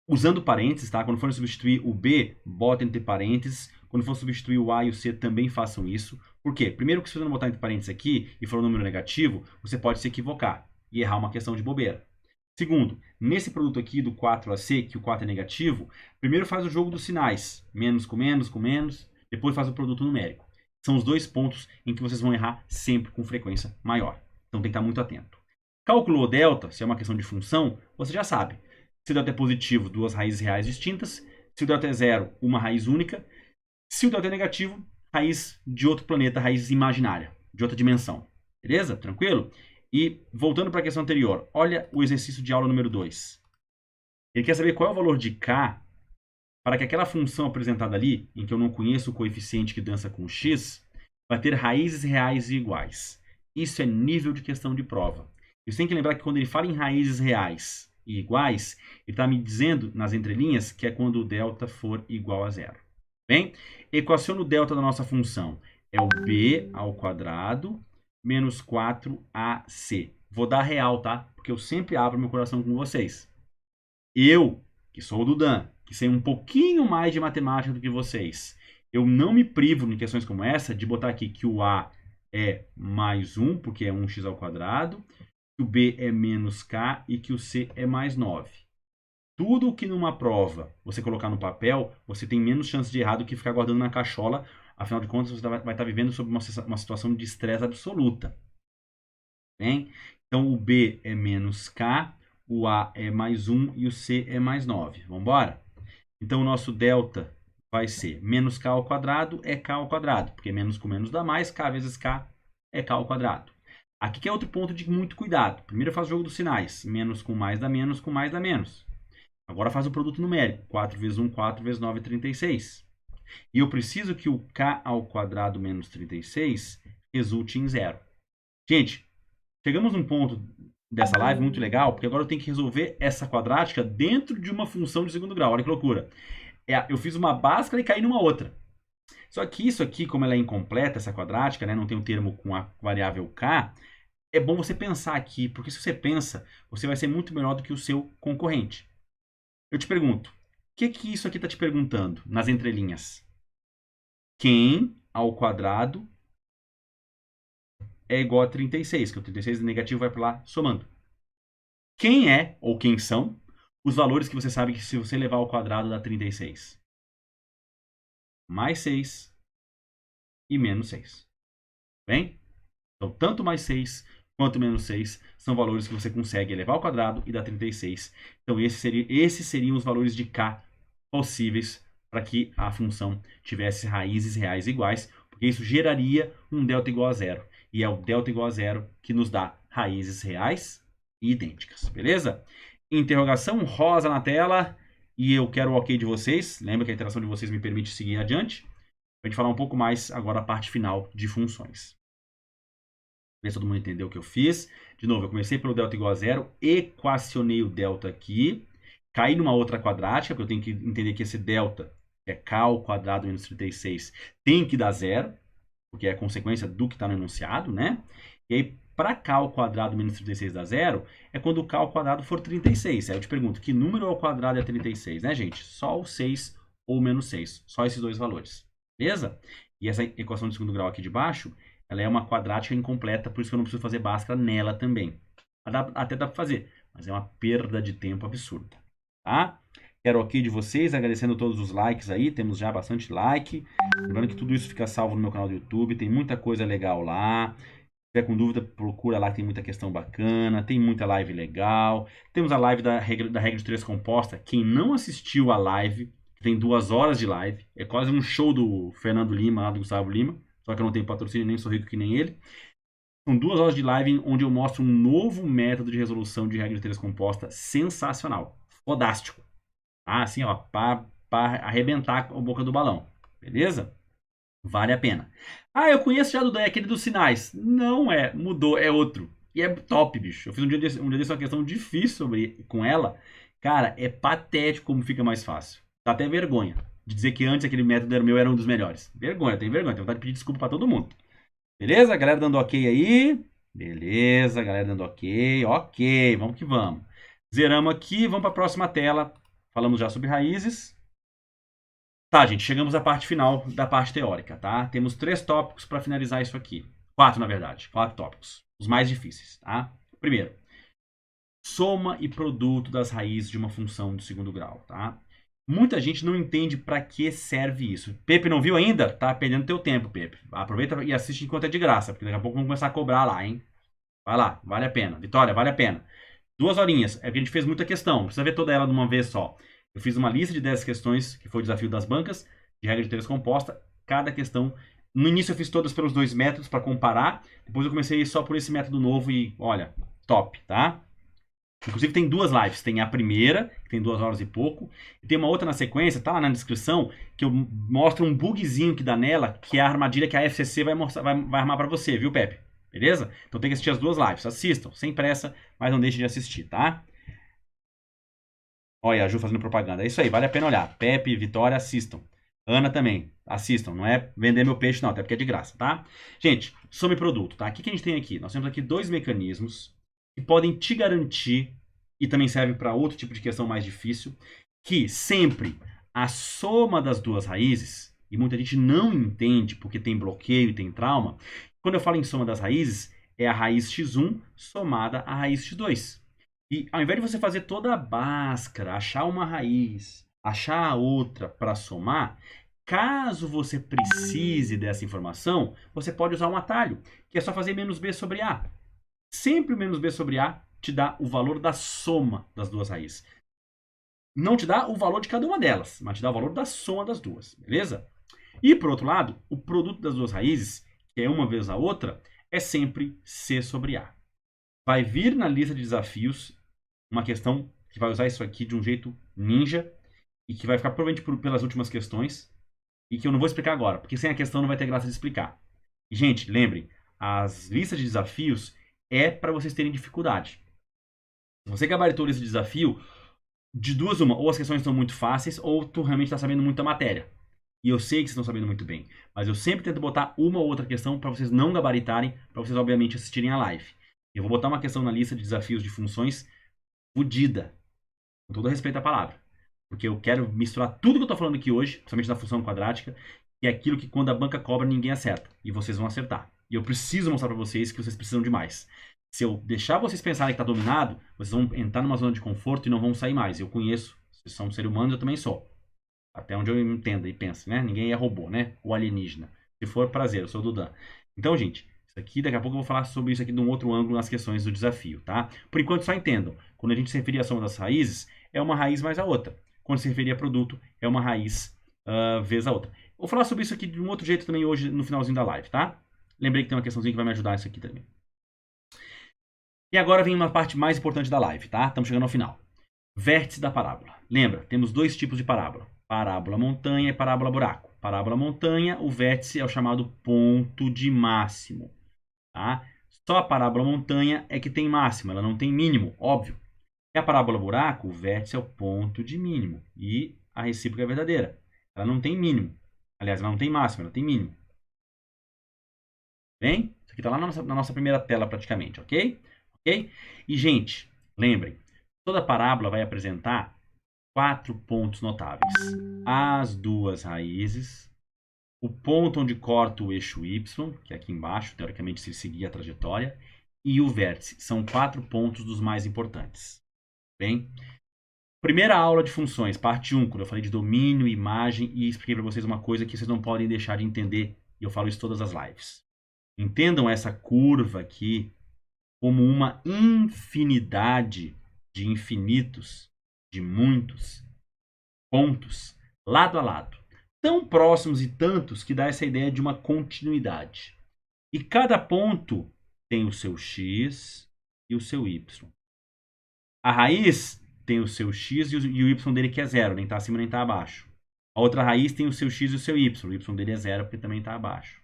usando parênteses, tá? Quando forem substituir o B, botem entre parênteses. Quando for substituir o A e o C, também façam isso. Por quê? Primeiro que se você não botar entre parênteses aqui e for um número negativo, você pode se equivocar e errar uma questão de bobeira. Segundo, nesse produto aqui do 4AC, que o 4 é negativo, primeiro faz o jogo dos sinais. Menos com menos, com menos. Depois faz o produto numérico. São os dois pontos em que vocês vão errar sempre com frequência maior. Então tem que estar muito atento. Calculou o delta, se é uma questão de função, você já sabe. Se o delta é positivo, duas raízes reais distintas. Se o delta é zero, uma raiz única. Se o delta é negativo, raiz de outro planeta, raiz imaginária, de outra dimensão. Beleza? Tranquilo? E voltando para a questão anterior, olha o exercício de aula número 2. Ele quer saber qual é o valor de k para que aquela função apresentada ali, em que eu não conheço o coeficiente que dança com x, vai ter raízes reais e iguais. Isso é nível de questão de prova. Você tem que lembrar que quando ele fala em raízes reais e iguais, ele está me dizendo nas entrelinhas que é quando o delta for igual a zero. Bem, equaciona o delta da nossa função. É o b ao quadrado menos 4ac. Vou dar real, tá? Porque eu sempre abro meu coração com vocês. Eu, que sou o Dudan, que sei um pouquinho mais de matemática do que vocês, eu não me privo em questões como essa de botar aqui que o a é mais 1, porque é 1x ao quadrado, que o b é menos k e que o c é mais 9. Tudo que numa prova você colocar no papel, você tem menos chance de errar do que ficar guardando na cachola. Afinal de contas, você vai estar vivendo sob uma situação de estresse absoluta. Bem? Então, o b é menos k, o a é mais 1 e o c é mais 9. Vamos embora? Então, o nosso delta vai ser menos k ao quadrado é k ao quadrado, porque menos com menos dá mais, k vezes k é k ao quadrado. Aqui que é outro ponto de muito cuidado. Primeiro eu faço o jogo dos sinais. Menos com mais dá menos, com mais dá menos. Agora faz o produto numérico. 4 vezes 1, 4 vezes 9, 36. E eu preciso que o k ao quadrado menos 36 resulte em zero. Gente, chegamos num ponto dessa live muito legal, porque agora eu tenho que resolver essa quadrática dentro de uma função de segundo grau. Olha que loucura. Eu fiz uma Bhaskara e caí numa outra. Só que isso aqui, como ela é incompleta, essa quadrática, né, não tem um termo com a variável k, é bom você pensar aqui, porque se você pensa, você vai ser muito melhor do que o seu concorrente. Eu te pergunto, o que isso aqui está te perguntando nas entrelinhas? quem ao quadrado é igual a 36, que o 36 negativo vai para lá somando. Quem é, ou quem são, os valores que você sabe que se você levar ao quadrado dá 36? Mais 6 e menos 6. Bem? Então, tanto mais 6 quanto menos 6 são valores que você consegue elevar ao quadrado e dar 36. Então, esses seriam os valores de K possíveis para que a função tivesse raízes reais iguais, porque isso geraria um delta igual a zero. E é o delta igual a zero que nos dá raízes reais e idênticas, beleza? Interrogação rosa na tela e eu quero o ok de vocês. Lembra que a interação de vocês me permite seguir adiante. Para a gente falar um pouco mais agora a parte final de funções. Ver se todo mundo entendeu o que eu fiz. De novo, eu comecei pelo delta igual a zero, equacionei o delta aqui, caí numa outra quadrática, porque eu tenho que entender que esse delta, que é k ao quadrado menos 36, tem que dar zero, porque é consequência do que está no enunciado, né? E aí, para k ao quadrado menos 36 dá zero, é quando o k ao quadrado for 36. Aí eu te pergunto, que número ao quadrado é 36, né, gente? Só o 6 ou menos 6. Só esses dois valores. Beleza? E essa equação de segundo grau aqui de baixo, ela é uma quadrática incompleta, por isso que eu não preciso fazer Bhaskara nela também. Até dá para fazer, mas é uma perda de tempo absurda. Tá? Quero ok de vocês, agradecendo todos os likes aí, temos já bastante like. Lembrando que tudo isso fica salvo no meu canal do YouTube, tem muita coisa legal lá. Se tiver com dúvida, procura lá, tem muita questão bacana, tem muita live legal. Temos a live da regra de 3 composta. Quem não assistiu a live, tem 2 horas de live, é quase um show do Fernando Lima, lá do Gustavo Lima. Só que eu não tenho patrocínio, nem sou rico que nem ele. São 2 horas de live onde eu mostro um novo método de resolução de regra de 3 composta sensacional. Fodástico. Ah, assim, ó, para arrebentar a boca do balão. Beleza? Vale a pena. Ah, eu conheço já do Dan, aquele dos sinais. Não é, mudou, é outro. E é top, bicho. Eu fiz um dia desse uma questão difícil com ela. Cara, é patético como fica mais fácil. Dá até vergonha de dizer que antes aquele método era um dos melhores. Vergonha, tem vergonha. Tenho vontade de pedir desculpa pra todo mundo. Beleza? Galera dando ok aí. Beleza, galera dando ok. Ok, vamos que vamos. Zeramos aqui, vamos para a próxima tela. Falamos já sobre raízes. Tá, gente, chegamos à parte final da parte teórica, tá? Temos 3 tópicos para finalizar isso aqui. 4, na verdade. 4 tópicos. Os mais difíceis, tá? Primeiro, soma e produto das raízes de uma função de segundo grau, tá? Muita gente não entende para que serve isso. Pepe não viu ainda? Tá perdendo teu tempo, Pepe. Aproveita e assiste enquanto é de graça, porque daqui a pouco vamos começar a cobrar lá, hein? Vai lá, vale a pena. Vitória, vale a pena. 2 horinhas. É que a gente fez muita questão. Não precisa ver toda ela de uma vez só. Eu fiz uma lista de 10 questões, que foi o desafio das bancas, de regra de 3 composta. Cada questão. No início eu fiz todas pelos 2 métodos para comparar. Depois eu comecei só por esse método novo e, olha, top, tá? Inclusive tem 2 lives. Tem a primeira, que tem 2 horas e pouco. E tem uma outra na sequência, tá lá na descrição, que eu mostro um bugzinho que dá nela, que é a armadilha que a FCC vai armar para você, viu, Pepe? Beleza? Então tem que assistir as 2 lives. Assistam, sem pressa, mas não deixem de assistir, tá? Olha, a Ju fazendo propaganda. É isso aí, vale a pena olhar. Pepe e Vitória, assistam. Ana também, assistam. Não é vender meu peixe, não, até porque é de graça, tá? Gente, some produto, tá? O que a gente tem aqui? Nós temos aqui 2 mecanismos que podem te garantir, e também serve para outro tipo de questão mais difícil, que sempre a soma das 2 raízes, e muita gente não entende porque tem bloqueio e tem trauma, quando eu falo em soma das raízes, é a raiz x1 somada à raiz x2. E ao invés de você fazer toda a Bhaskara, achar uma raiz, achar a outra para somar, caso você precise dessa informação, você pode usar um atalho, que é só fazer menos b sobre a. Sempre o menos b sobre a te dá o valor da soma das 2 raízes. Não te dá o valor de cada uma delas, mas te dá o valor da soma das 2, beleza? E, por outro lado, o produto das 2 raízes, que é uma vezes a outra, é sempre c sobre a. Vai vir na lista de desafios uma questão que vai usar isso aqui de um jeito ninja e que vai ficar provavelmente pelas últimas questões e que eu não vou explicar agora, porque sem a questão não vai ter graça de explicar. E, gente, lembrem, as listas de desafios é para vocês terem dificuldade. Se você gabaritou esse desafio, de 2 uma, ou as questões estão muito fáceis, ou tu realmente está sabendo muita matéria. E eu sei que vocês estão sabendo muito bem. Mas eu sempre tento botar uma ou outra questão para vocês não gabaritarem, para vocês, obviamente, assistirem a live. Eu vou botar uma questão na lista de desafios de funções fodida. Com todo respeito à palavra. Porque eu quero misturar tudo que eu estou falando aqui hoje, principalmente na função quadrática, que é aquilo que quando a banca cobra ninguém acerta. E vocês vão acertar. E eu preciso mostrar para vocês que vocês precisam de mais. Se eu deixar vocês pensarem que está dominado, vocês vão entrar numa zona de conforto e não vão sair mais. Eu conheço, vocês são seres humanos, eu também sou. Até onde eu entendo e penso, né? Ninguém é robô, né? Ou alienígena. Se for, prazer, eu sou o Dudan. Então, gente, isso aqui, daqui a pouco eu vou falar sobre isso aqui de um outro ângulo nas questões do desafio, tá? Por enquanto, só entendam. Quando a gente se referir à soma das raízes, é uma raiz mais a outra. Quando se referir a produto, é uma raiz vezes a outra. Vou falar sobre isso aqui de um outro jeito também hoje, no finalzinho da live, tá? Lembrei que tem uma questãozinha que vai me ajudar nisso aqui também. E agora vem uma parte mais importante da live, tá? Estamos chegando ao final. Vértice da parábola. Lembra, temos dois tipos de parábola. Parábola montanha e parábola buraco. Parábola montanha, o vértice é o chamado ponto de máximo. Tá? Só a parábola montanha é que tem máximo, ela não tem mínimo, óbvio. E a parábola buraco, o vértice é o ponto de mínimo. E a recíproca é verdadeira. Ela não tem mínimo. Aliás, ela não tem máximo, ela tem mínimo. Bem? Isso aqui está lá na nossa primeira tela praticamente, ok? Ok? E, gente, lembrem, toda parábola vai apresentar 4 pontos notáveis. As duas raízes, o ponto onde corta o eixo Y, que é aqui embaixo, teoricamente se seguir a trajetória, e o vértice. São 4 pontos dos mais importantes. Bem? Primeira aula de funções, parte 1, quando eu falei de domínio, imagem, e expliquei para vocês uma coisa que vocês não podem deixar de entender, e eu falo isso todas as lives. Entendam essa curva aqui como uma infinidade de infinitos, de muitos pontos, lado a lado. Tão próximos e tantos que dá essa ideia de uma continuidade. E cada ponto tem o seu x e o seu y. A raiz tem o seu x e o y dele que é zero, nem está acima nem está abaixo. A outra raiz tem o seu x e o seu y. O y dele é zero porque também está abaixo.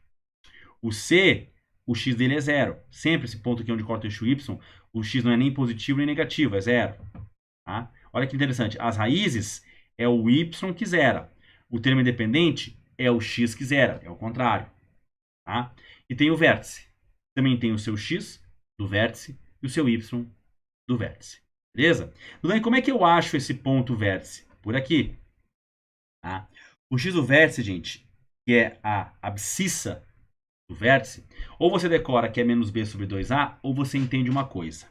O c, o x dele é zero. Sempre esse ponto aqui onde corta o eixo y, o x não é nem positivo nem negativo, é zero. Tá? Olha que interessante. As raízes é o y que zera. O termo independente é o x que zera. É o contrário. Tá? E tem o vértice. Também tem o seu x do vértice e o seu y do vértice. Beleza? Então, como é que eu acho esse ponto vértice? Por aqui. Tá? O x do vértice, gente, que é a abscissa do vértice, ou você decora que é menos b sobre 2a, ou você entende uma coisa.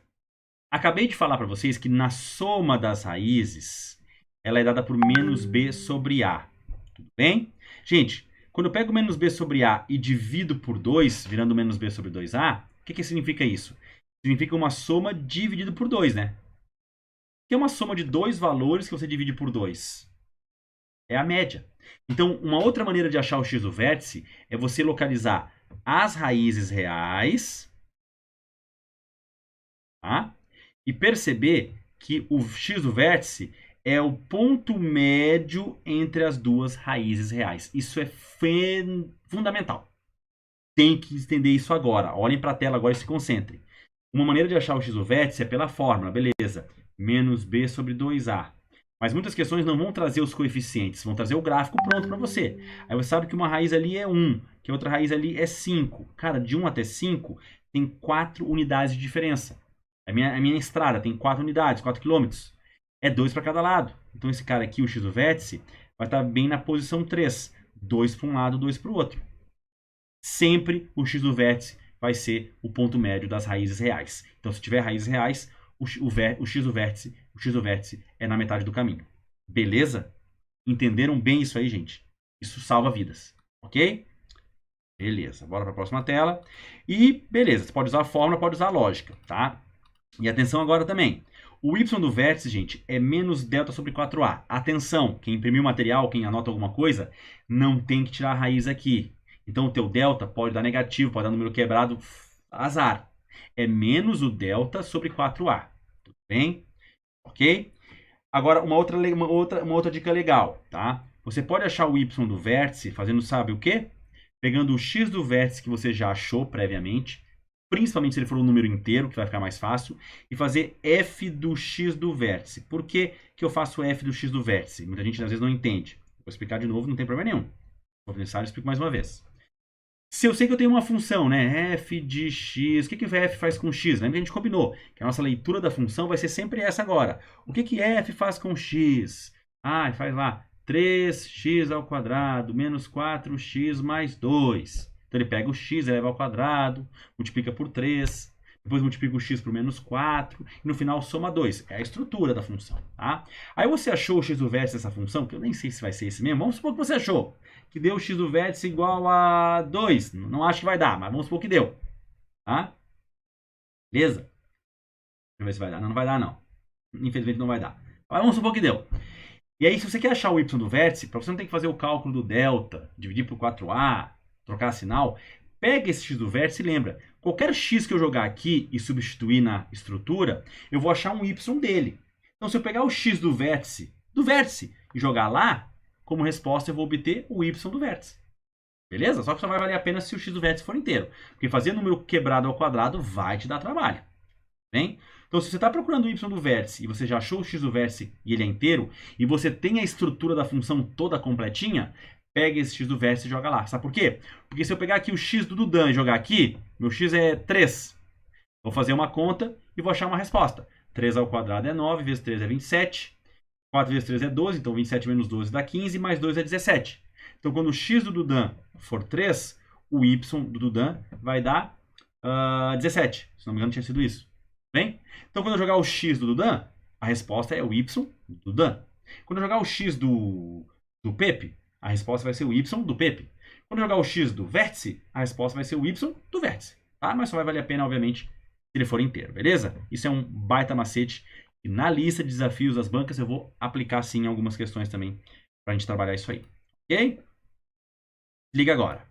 Acabei de falar para vocês que na soma das raízes, ela é dada por menos b sobre a. Tudo bem? Gente, quando eu pego menos b sobre a e divido por 2, virando menos b sobre 2a, o que significa isso? Significa uma soma dividido por 2, né? Que é uma soma de dois valores que você divide por 2. É a média. Então, uma outra maneira de achar o x do vértice é você localizar as raízes reais, tá? E perceber que o x do vértice é o ponto médio entre as duas raízes reais. Isso é fundamental. Tem que entender isso agora. Olhem para a tela agora e se concentrem. Uma maneira de achar o x do vértice é pela fórmula, beleza. Menos b sobre 2a. Mas muitas questões não vão trazer os coeficientes, vão trazer o gráfico pronto para você. Aí você sabe que uma raiz ali é 1, que a outra raiz ali é 5. Cara, de 1 até 5 tem 4 unidades de diferença. A minha estrada tem 4 unidades, 4 quilômetros. É 2 para cada lado. Então esse cara aqui, o x do vértice, vai estar bem na posição 3. 2 para um lado, 2 para o outro. Sempre o x do vértice vai ser o ponto médio das raízes reais. Então se tiver raízes reais, o x do vértice é na metade do caminho. Beleza? Entenderam bem isso aí, gente? Isso salva vidas. Ok? Beleza. Bora para a próxima tela. E beleza, você pode usar a fórmula, pode usar a lógica, tá? E atenção agora também. O y do vértice, gente, é menos delta sobre 4a. Atenção, quem imprimiu o material, quem anota alguma coisa, não tem que tirar a raiz aqui. Então o teu delta pode dar negativo, pode dar número quebrado, azar. É menos o delta sobre 4a. Tudo bem? Ok? Agora, uma outra dica legal, tá? Você pode achar o y do vértice fazendo, sabe o quê? Pegando o x do vértice que você já achou previamente, principalmente se ele for um número inteiro, que vai ficar mais fácil, e fazer f do x do vértice. Por que que eu faço f do x do vértice? Muita gente às vezes não entende. Vou explicar de novo, não tem problema nenhum. Se for necessário, eu explico mais uma vez. Se eu sei que eu tenho uma função, né, f de x, o que o f faz com x? Lembra que a gente combinou que a nossa leitura da função vai ser sempre essa agora. O que f faz com x? Ah, faz lá 3x ao quadrado menos 4x mais 2. Então ele pega o x, eleva ao quadrado, multiplica por 3, depois multiplica o x por menos 4, e no final soma 2. É a estrutura da função, tá? Aí você achou o x do vértice dessa função, que eu nem sei se vai ser esse mesmo, vamos supor que você achou, que deu o x do vértice igual a 2. Não acho que vai dar, mas vamos supor que deu, tá? Beleza? Deixa eu ver se vai dar. Não vai dar, não. Infelizmente não vai dar. Mas vamos supor que deu. E aí, se você quer achar o y do vértice, para você não ter que fazer o cálculo do delta, dividir por 4a, trocar sinal, pega esse x do vértice e lembra, qualquer x que eu jogar aqui e substituir na estrutura, eu vou achar um y dele. Então, se eu pegar o x do vértice e jogar lá, como resposta eu vou obter o y do vértice. Beleza? Só que só vai valer a pena se o x do vértice for inteiro. Porque fazer número quebrado ao quadrado vai te dar trabalho. Bem? Então, se você está procurando o y do vértice e você já achou o x do vértice e ele é inteiro, e você tem a estrutura da função toda completinha, pega esse x do vértice e joga lá. Sabe por quê? Porque se eu pegar aqui o x do Dudan e jogar aqui, meu x é 3. Vou fazer uma conta e vou achar uma resposta. 3 ao quadrado é 9, vezes 3 é 27. 4 vezes 3 é 12, então 27 menos 12 dá 15, mais 2 é 17. Então, quando o x do Dudan for 3, o y do Dudan vai dar 17. Se não me engano, tinha sido isso. Bem? Então, quando eu jogar o x do Dudan, a resposta é o y do Dudan. Quando eu jogar o x do Pepe, a resposta vai ser o y do Pepe. Quando eu jogar o x do vértice, a resposta vai ser o y do vértice. Tá? Mas só vai valer a pena, obviamente, se ele for inteiro, beleza? Isso é um baita macete. E na lista de desafios das bancas eu vou aplicar sim algumas questões também para a gente trabalhar isso aí. Ok? Liga agora.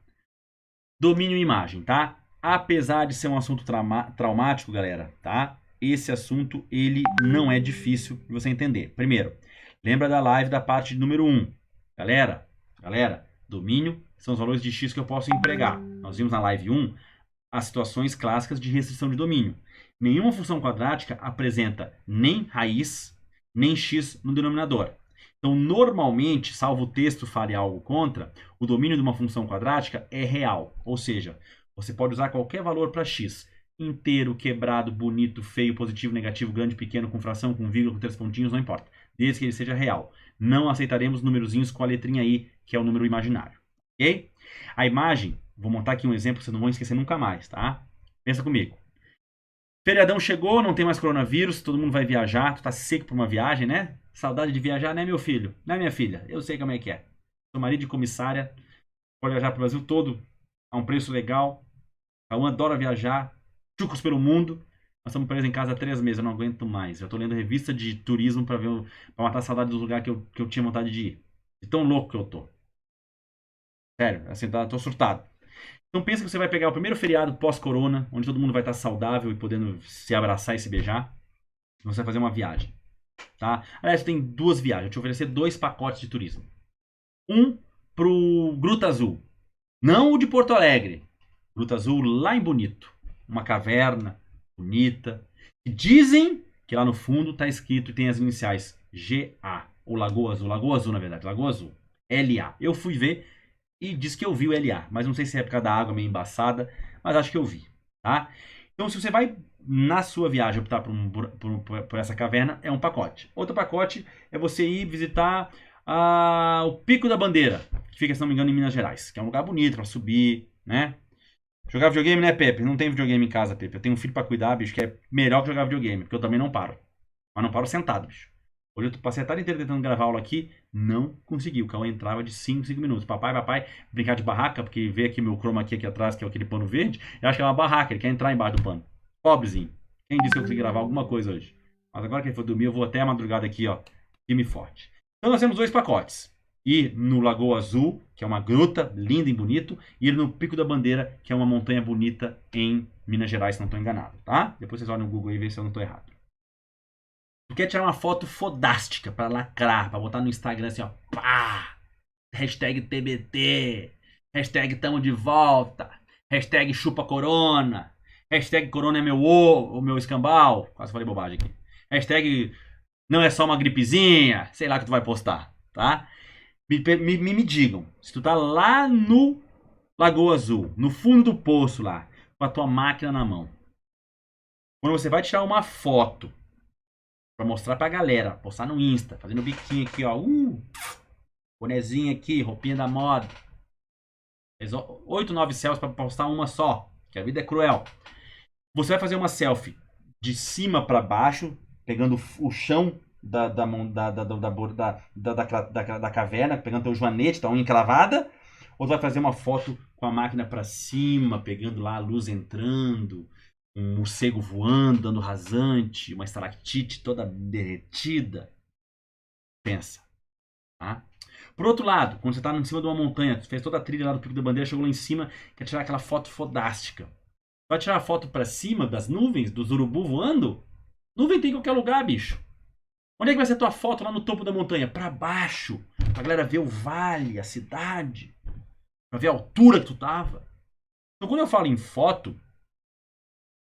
Domínio e imagem, tá? Apesar de ser um assunto traumático, galera, tá? Esse assunto, ele não é difícil de você entender. Primeiro, lembra da live da parte número 1. Galera, domínio são os valores de x que eu posso empregar. Nós vimos na live 1 as situações clássicas de restrição de domínio. Nenhuma função quadrática apresenta nem raiz, nem x no denominador. Então, normalmente, salvo o texto fale algo contra, o domínio de uma função quadrática é real. Ou seja, você pode usar qualquer valor para x. Inteiro, quebrado, bonito, feio, positivo, negativo, grande, pequeno, com fração, com vírgula, com 3 pontinhos, não importa. Desde que ele seja real. Não aceitaremos numerozinhos com a letrinha i, que é o número imaginário. Ok? A imagem, vou montar aqui um exemplo que vocês não vão esquecer nunca mais, tá? Pensa comigo. Feriadão chegou, não tem mais coronavírus, todo mundo vai viajar, tu tá seco pra uma viagem, né? Saudade de viajar, né, meu filho? Né, minha filha? Eu sei como é que é. Sou marido de comissária, pode viajar pro Brasil todo, a um preço legal. A Cauã adora viajar, chucros pelo mundo. Nós estamos presos em casa há 3 meses, eu não aguento mais. Eu tô lendo revista de turismo pra matar a saudade do lugar que eu tinha vontade de ir. De tão louco que eu tô. Sério, assim, tô surtado. Então pensa que você vai pegar o primeiro feriado pós-corona, onde todo mundo vai estar saudável e podendo se abraçar e se beijar. Você vai fazer uma viagem, tá? Aliás, tem 2 viagens. Eu te oferecer 2 pacotes de turismo. Um pro Gruta Azul. Não o de Porto Alegre. Gruta Azul lá em Bonito. Uma caverna bonita. E dizem que lá no fundo tá escrito e tem as iniciais GA. Ou Lagoa Azul. Lagoa Azul, na verdade. Lagoa Azul. LA. Eu fui ver e diz que eu vi o LA, mas não sei se é por causa da água meio embaçada, mas acho que eu vi, tá? Então, se você vai, na sua viagem, optar por essa caverna, é um pacote. Outro pacote é você ir visitar o Pico da Bandeira, que fica, se não me engano, em Minas Gerais, que é um lugar bonito pra subir, né? Jogar videogame, né, Pepe? Não tem videogame em casa, Pepe. Eu tenho um filho pra cuidar, bicho, que é melhor que jogar videogame, porque eu também não paro. Mas não paro sentado, bicho. Hoje eu passei a tarde inteira tentando gravar aula aqui, não consegui. O Cauã entrava de 5 minutos. Papai, brincar de barraca, porque vê aqui meu chroma aqui atrás, que é aquele pano verde. Eu acho que é uma barraca, ele quer entrar embaixo do pano. Pobrezinho. Quem disse que eu consegui gravar alguma coisa hoje? Mas agora que ele for dormir, eu vou até a madrugada aqui, ó, firme e forte. Então nós temos 2 pacotes. Ir no Lagoa Azul, que é uma gruta linda e bonito, e ir no Pico da Bandeira, que é uma montanha bonita em Minas Gerais, se não estou enganado, tá? Depois vocês olham no Google e veem se eu não estou errado. Tu quer tirar uma foto fodástica pra lacrar, pra botar no Instagram assim, ó. Pá! Hashtag TBT. Hashtag tamo de volta. Hashtag chupa corona. Hashtag corona é meu o meu escambau. Quase falei bobagem aqui. Hashtag não é só uma gripezinha. Sei lá que tu vai postar, tá? Me digam. Se tu tá lá no Lagoa Azul, no fundo do poço lá, com a tua máquina na mão. Quando você vai tirar uma foto pra mostrar pra galera, postar no Insta, fazendo biquinho aqui, ó. Bonezinho aqui, roupinha da moda. 8, 9 selfies para postar uma só, que a vida é cruel. Você vai fazer uma selfie de cima para baixo, pegando o chão da caverna, pegando teu joanete, tua unha encravada, ou tu vai fazer uma foto com a máquina para cima, pegando lá a luz entrando, um morcego voando, dando rasante, uma estalactite toda derretida. Pensa, tá? Por outro lado, quando você está em cima de uma montanha, fez toda a trilha lá do Pico da Bandeira, chegou lá em cima, quer tirar aquela foto fodástica. Vai tirar a foto para cima das nuvens, dos urubu voando? Nuvem tem em qualquer lugar, bicho. Onde é que vai ser a tua foto lá no topo da montanha? Para baixo. Pra galera ver o vale, a cidade. Pra ver a altura que tu tava. Então quando eu falo em foto,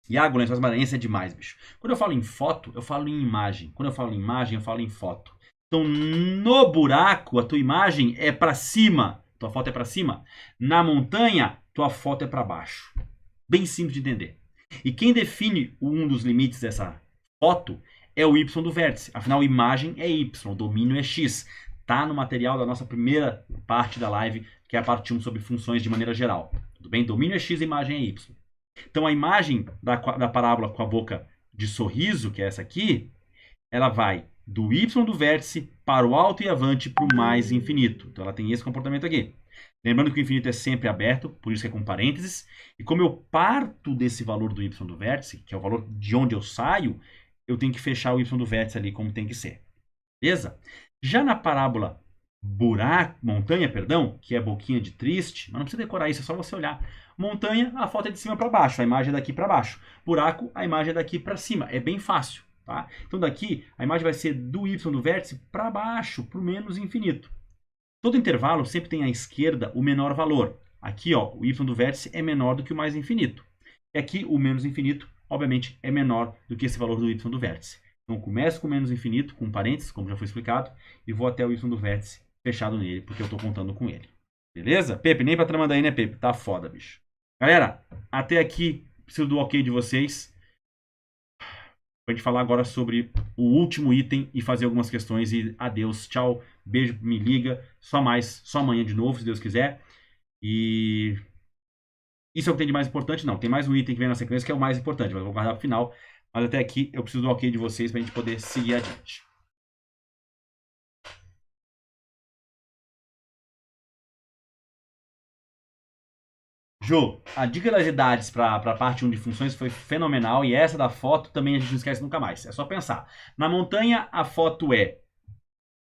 Iago Lençóis Maranhenses é demais, bicho. Quando eu falo em foto, eu falo em imagem. Quando eu falo em imagem, eu falo em foto. Então, no buraco, a tua imagem é para cima. Tua foto é para cima. Na montanha, tua foto é para baixo. Bem simples de entender. E quem define um dos limites dessa foto é o y do vértice. Afinal, imagem é y, o domínio é x. Tá no material da nossa primeira parte da live, que é a parte 1 sobre funções de maneira geral. Tudo bem? Domínio é x, imagem é y. Então, a imagem da parábola com a boca de sorriso, que é essa aqui, ela vai do y do vértice para o alto e avante para o mais infinito. Então ela tem esse comportamento aqui. Lembrando que o infinito é sempre aberto, por isso que é com parênteses. E como eu parto desse valor do y do vértice, que é o valor de onde eu saio, eu tenho que fechar o y do vértice ali como tem que ser. Beleza? Já na parábola montanha, que é boquinha de triste, mas não precisa decorar isso, é só você olhar. Montanha, a foto é de cima para baixo, a imagem é daqui para baixo. Buraco, a imagem é daqui para cima. É bem fácil. Tá? Então daqui a imagem vai ser do y do vértice para baixo, para o menos infinito. Todo intervalo sempre tem à esquerda o menor valor. Aqui ó, o y do vértice é menor do que o mais infinito. E aqui o menos infinito, obviamente, é menor do que esse valor do y do vértice. Então eu começo com o menos infinito, com parênteses, como já foi explicado, e vou até o y do vértice fechado nele, porque eu estou contando com ele. Beleza? Pepe, nem pra tramanda aí, né, Pepe? Tá foda, bicho. Galera, até aqui, preciso do ok de vocês. Pra gente falar agora sobre o último item e fazer algumas questões. E adeus, tchau, beijo, me liga. Só amanhã de novo, se Deus quiser. E isso é o que tem de mais importante? Não, tem mais um item que vem na sequência que é o mais importante, mas eu vou guardar pro final. Mas até aqui eu preciso do ok de vocês pra gente poder seguir adiante. Jô, a dica das idades para a parte 1 de funções foi fenomenal e essa da foto também a gente não esquece nunca mais. É só pensar. Na montanha, a foto é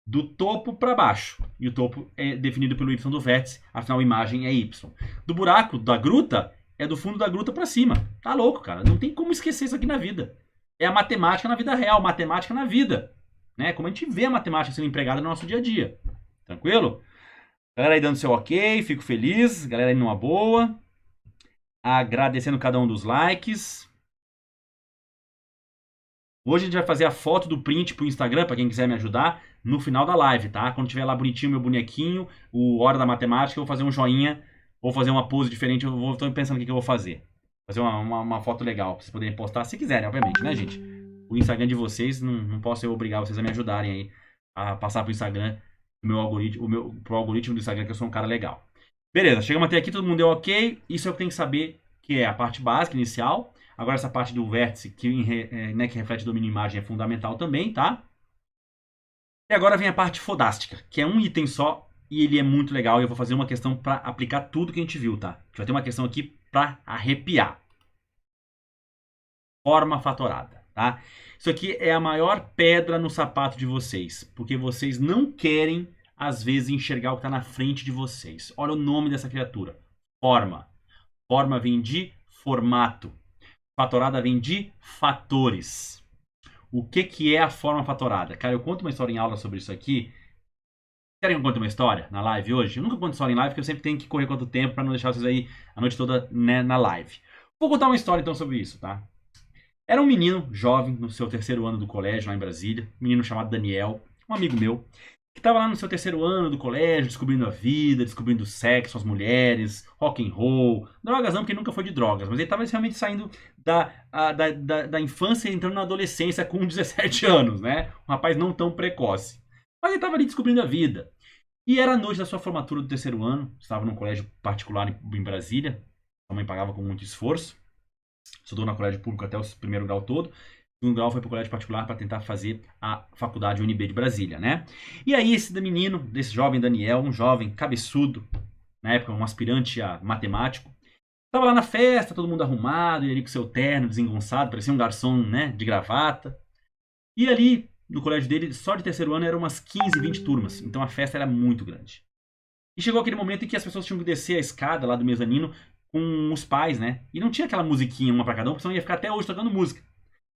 do topo para baixo e o topo é definido pelo y do vértice, afinal a imagem é y. Do buraco, da gruta, é do fundo da gruta para cima. Tá louco, cara. Não tem como esquecer isso aqui na vida. É a matemática na vida real, matemática na vida. Né? Como a gente vê a matemática sendo empregada no nosso dia a dia. Tranquilo? Galera aí dando seu ok, fico feliz. Galera aí numa boa. Agradecendo cada um dos likes. Hoje a gente vai fazer a foto do print pro Instagram, para quem quiser me ajudar, no final da live, tá? Quando tiver lá bonitinho meu bonequinho, o Hora da Matemática, eu vou fazer um joinha, vou fazer uma pose diferente, tô pensando o que eu vou fazer. Fazer uma foto legal, pra vocês poderem postar, se quiserem, obviamente, né, gente? O Instagram de vocês, não posso eu obrigar vocês a me ajudarem aí, a passar pro Instagram, pro algoritmo do Instagram, que eu sou um cara legal. Beleza, chegamos até aqui, todo mundo deu ok. Isso é o que tem que saber, que é a parte básica, inicial. Agora essa parte do vértice, que reflete domínio e imagem, é fundamental também, tá? E agora vem a parte fodástica, que é um item só e ele é muito legal. E eu vou fazer uma questão para aplicar tudo que a gente viu, tá? A gente vai ter uma questão aqui para arrepiar. Forma fatorada, tá? Isso aqui é a maior pedra no sapato de vocês, porque vocês não querem às vezes enxergar o que está na frente de vocês. Olha o nome dessa criatura. Forma. Forma vem de formato. Fatorada vem de fatores. O que é a forma fatorada? Cara, eu conto uma história em aula sobre isso aqui. Querem que eu conte uma história na live hoje? Eu nunca conto história em live porque eu sempre tenho que correr quanto tempo para não deixar vocês aí a noite toda, né, na live. Vou contar uma história então sobre isso, tá? Era um menino jovem no seu terceiro ano do colégio lá em Brasília. Um menino chamado Daniel, um amigo meu, que estava lá no seu terceiro ano do colégio, descobrindo a vida, descobrindo o sexo, as mulheres, rock and roll, drogas não, porque ele nunca foi de drogas, mas ele estava realmente saindo da infância e entrando na adolescência com 17 anos, né? Um rapaz não tão precoce. Mas ele estava ali descobrindo a vida. E era a noite da sua formatura do terceiro ano. Estava num colégio particular em Brasília. A mãe pagava com muito esforço. Estudou no colégio público até o primeiro grau todo. O segundo grau foi para o colégio particular para tentar fazer a faculdade UNB de Brasília, né? E aí esse menino, desse jovem Daniel, um jovem cabeçudo, na época um aspirante a matemático, tava lá na festa, todo mundo arrumado, e ali com seu terno desengonçado, parecia um garçom, né, de gravata. E ali, no colégio dele, só de terceiro ano eram umas 15, 20 turmas. Então a festa era muito grande. E chegou aquele momento em que as pessoas tinham que descer a escada lá do mezanino com os pais, né? E não tinha aquela musiquinha uma pra cada um, porque senão ia ficar até hoje tocando música.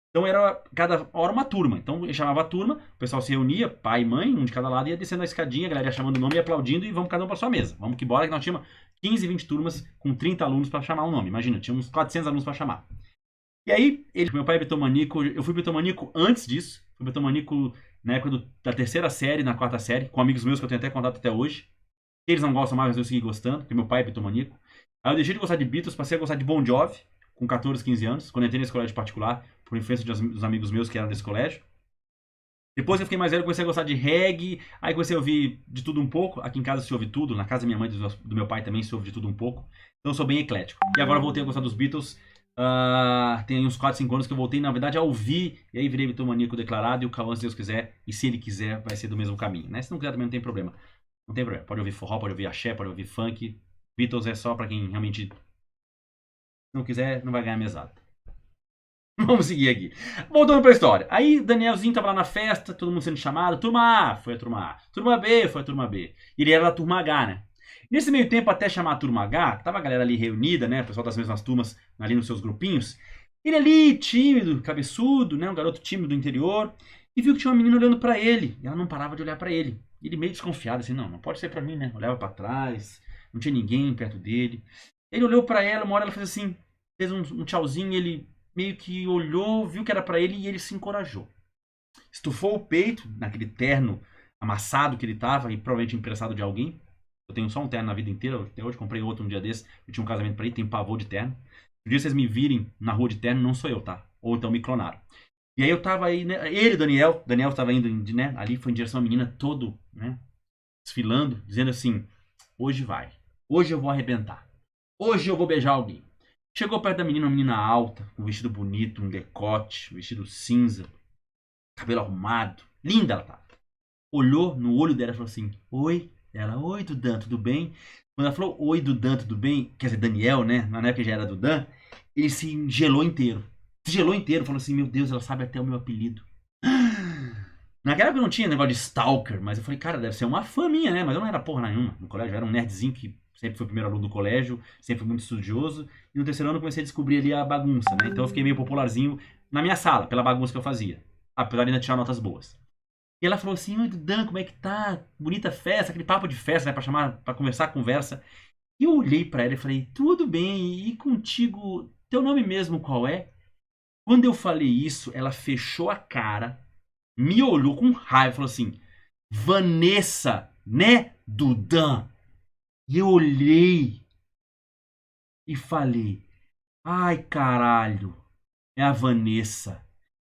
Então era cada hora uma turma. Então ele chamava a turma, o pessoal se reunia, pai e mãe, um de cada lado, ia descendo a escadinha, a galera ia chamando o nome e aplaudindo, e vamos cada um pra sua mesa. Vamos que bora, que nós tínhamos 15, 20 turmas com 30 alunos pra chamar o nome. Imagina, tinha uns 400 alunos pra chamar. E aí, meu pai é bitomaníaco, eu fui bitomaníaco antes disso, fui bitomaníaco na época da terceira série, na quarta série, com amigos meus que eu tenho até contato até hoje. Eles não gostam mais, mas eu segui gostando, porque meu pai é bitomaníaco. Aí eu deixei de gostar de Beatles, passei a gostar de Bon Jovi, com 14, 15 anos, quando entrei nesse colégio particular, por influência dos amigos meus que eram desse colégio. Depois que eu fiquei mais velho, comecei a gostar de reggae, aí comecei a ouvir de tudo um pouco. Aqui em casa se ouve tudo, na casa da minha mãe e do meu pai também se ouve de tudo um pouco. Então eu sou bem eclético. E agora eu voltei a gostar dos Beatles. Tem uns 4, 5 anos que eu voltei, na verdade, a ouvir. E aí virei bitomaníaco declarado. E o Cauã, se Deus quiser, e se ele quiser, vai ser do mesmo caminho, né? Se não quiser também não tem problema. Não tem problema. Pode ouvir forró, pode ouvir axé, pode ouvir funk. Beatles é só pra quem realmente não quiser, não vai ganhar mesada. Vamos seguir aqui. Voltando pra história. Aí Danielzinho tava lá na festa, todo mundo sendo chamado. Turma A, foi a turma A. Turma B, foi a turma B. Ele era da turma H, né? Nesse meio tempo, até chamar a turma H, tava a galera ali reunida, né? O pessoal das mesmas turmas ali nos seus grupinhos. Ele ali, tímido, cabeçudo, né? Um garoto tímido do interior. E viu que tinha uma menina olhando pra ele. E ela não parava de olhar pra ele. Ele meio desconfiado, assim, não pode ser pra mim, né? Olhava pra trás, não tinha ninguém perto dele. Ele olhou pra ela, uma hora ela fez assim, fez um tchauzinho, ele meio que olhou, viu que era pra ele e ele se encorajou. Estufou o peito naquele terno amassado que ele tava e provavelmente emprestado de alguém. Eu tenho só um terno na vida inteira, até hoje comprei outro um dia desse, eu tinha um casamento pra ir, tenho pavor de terno. Um dia vocês me virem na rua de terno, não sou eu, tá? Ou então me clonaram. E aí eu tava aí, né? Ele, Daniel tava indo, né? Ali foi em direção à menina, todo, né? Desfilando, dizendo assim: hoje vai, hoje eu vou arrebentar, hoje eu vou beijar alguém. Chegou perto da menina, uma menina alta, com um vestido bonito, um decote, um vestido cinza, cabelo arrumado, linda ela tava. Olhou no olho dela e falou assim: oi. Ela: oi, Dudan, tudo bem? Quando ela falou: oi, Dudan, tudo bem? Quer dizer, Daniel, né? Na época já era Dudan. Ele se gelou inteiro. Se gelou inteiro, falou assim: meu Deus, ela sabe até o meu apelido. Naquela época não tinha negócio de stalker, mas eu falei: cara, deve ser uma fã minha, né? Mas eu não era porra nenhuma. No colégio eu era um nerdzinho que sempre foi o primeiro aluno do colégio, sempre foi muito estudioso. E no terceiro ano eu comecei a descobrir ali a bagunça, né? Então eu fiquei meio popularzinho na minha sala, pela bagunça que eu fazia. Apesar de ainda tirar notas boas. E ela falou assim: oi, Dudan, como é que tá? Bonita festa, aquele papo de festa, né? Pra chamar, pra conversar, conversa. E eu olhei pra ela e falei: tudo bem, e contigo, teu nome mesmo qual é? Quando eu falei isso, ela fechou a cara, me olhou com raiva e falou assim: Vanessa, né, Dudan? E eu olhei e falei: ai, caralho, é a Vanessa.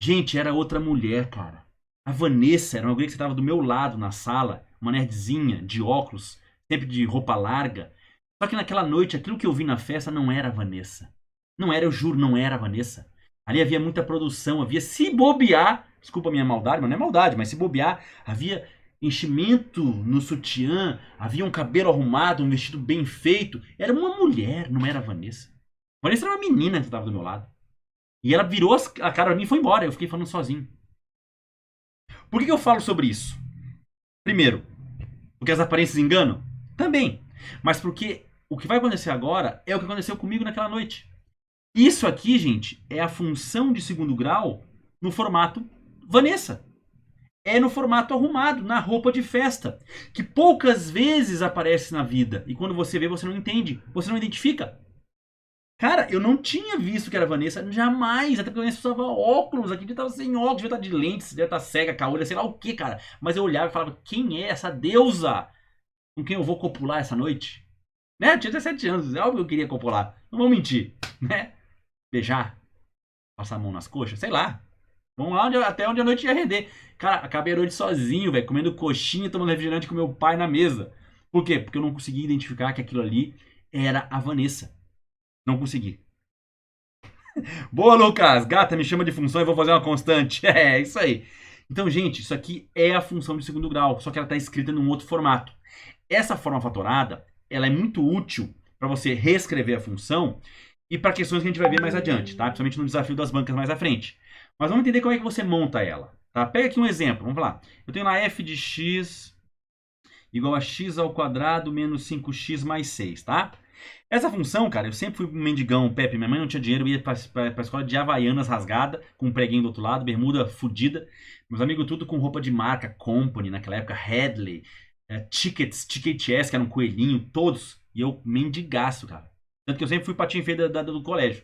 Gente, era outra mulher, cara. A Vanessa era uma guria que estava do meu lado na sala, uma nerdzinha, de óculos, sempre de roupa larga. Só que naquela noite, aquilo que eu vi na festa não era a Vanessa. Não era, eu juro, não era a Vanessa. Ali havia muita produção, havia, se bobear, desculpa a minha maldade, mas não é maldade, mas se bobear, havia enchimento no sutiã, havia um cabelo arrumado, um vestido bem feito. Era uma mulher, não era a Vanessa. A Vanessa era uma menina que estava do meu lado. E ela virou a cara pra mim e foi embora. Eu fiquei falando sozinho. Por que eu falo sobre isso? Primeiro, porque as aparências enganam? Também. Mas porque o que vai acontecer agora é o que aconteceu comigo naquela noite. Isso aqui, gente, é a função de segundo grau no formato Vanessa. É no formato arrumado, na roupa de festa. Que poucas vezes aparece na vida. E quando você vê, você não entende. Você não identifica. Cara, eu não tinha visto que era Vanessa, jamais. Até porque a Vanessa usava óculos, aqui devia estar sem óculos, devia estar de lentes, devia estar cega, caolha, sei lá o que, cara. Mas eu olhava e falava: quem é essa deusa com quem eu vou copular essa noite? Né? Eu tinha 17 anos, é óbvio que eu queria copular. Não vou mentir, né? Beijar, passar a mão nas coxas, sei lá. Vamos lá até onde a noite ia render. Cara, acabei a noite sozinho, velho, comendo coxinha, tomando refrigerante com meu pai na mesa. Por quê? Porque eu não consegui identificar que aquilo ali era a Vanessa. Não consegui. Boa, Lucas! Gata, me chama de função e vou fazer uma constante. É, isso aí. Então, gente, isso aqui é a função de segundo grau, só que ela está escrita num outro formato. Essa forma fatorada, ela é muito útil para você reescrever a função e para questões que a gente vai ver mais adiante, tá? Principalmente no desafio das bancas mais à frente. Mas vamos entender como é que você monta ela, tá? Pega aqui um exemplo, vamos lá. Eu tenho lá f de x igual a x ao quadrado menos 5x mais 6, tá? Essa função, cara, eu sempre fui um mendigão, Pepe. Minha mãe não tinha dinheiro, eu ia pra escola de havaianas rasgada, com um preguinho do outro lado, bermuda fudida. Meus amigos tudo com roupa de marca, Company, naquela época, Hadley, Ticket-S, que era um coelhinho, todos. E eu mendigaço, cara. Tanto que eu sempre fui patinho feio do colégio.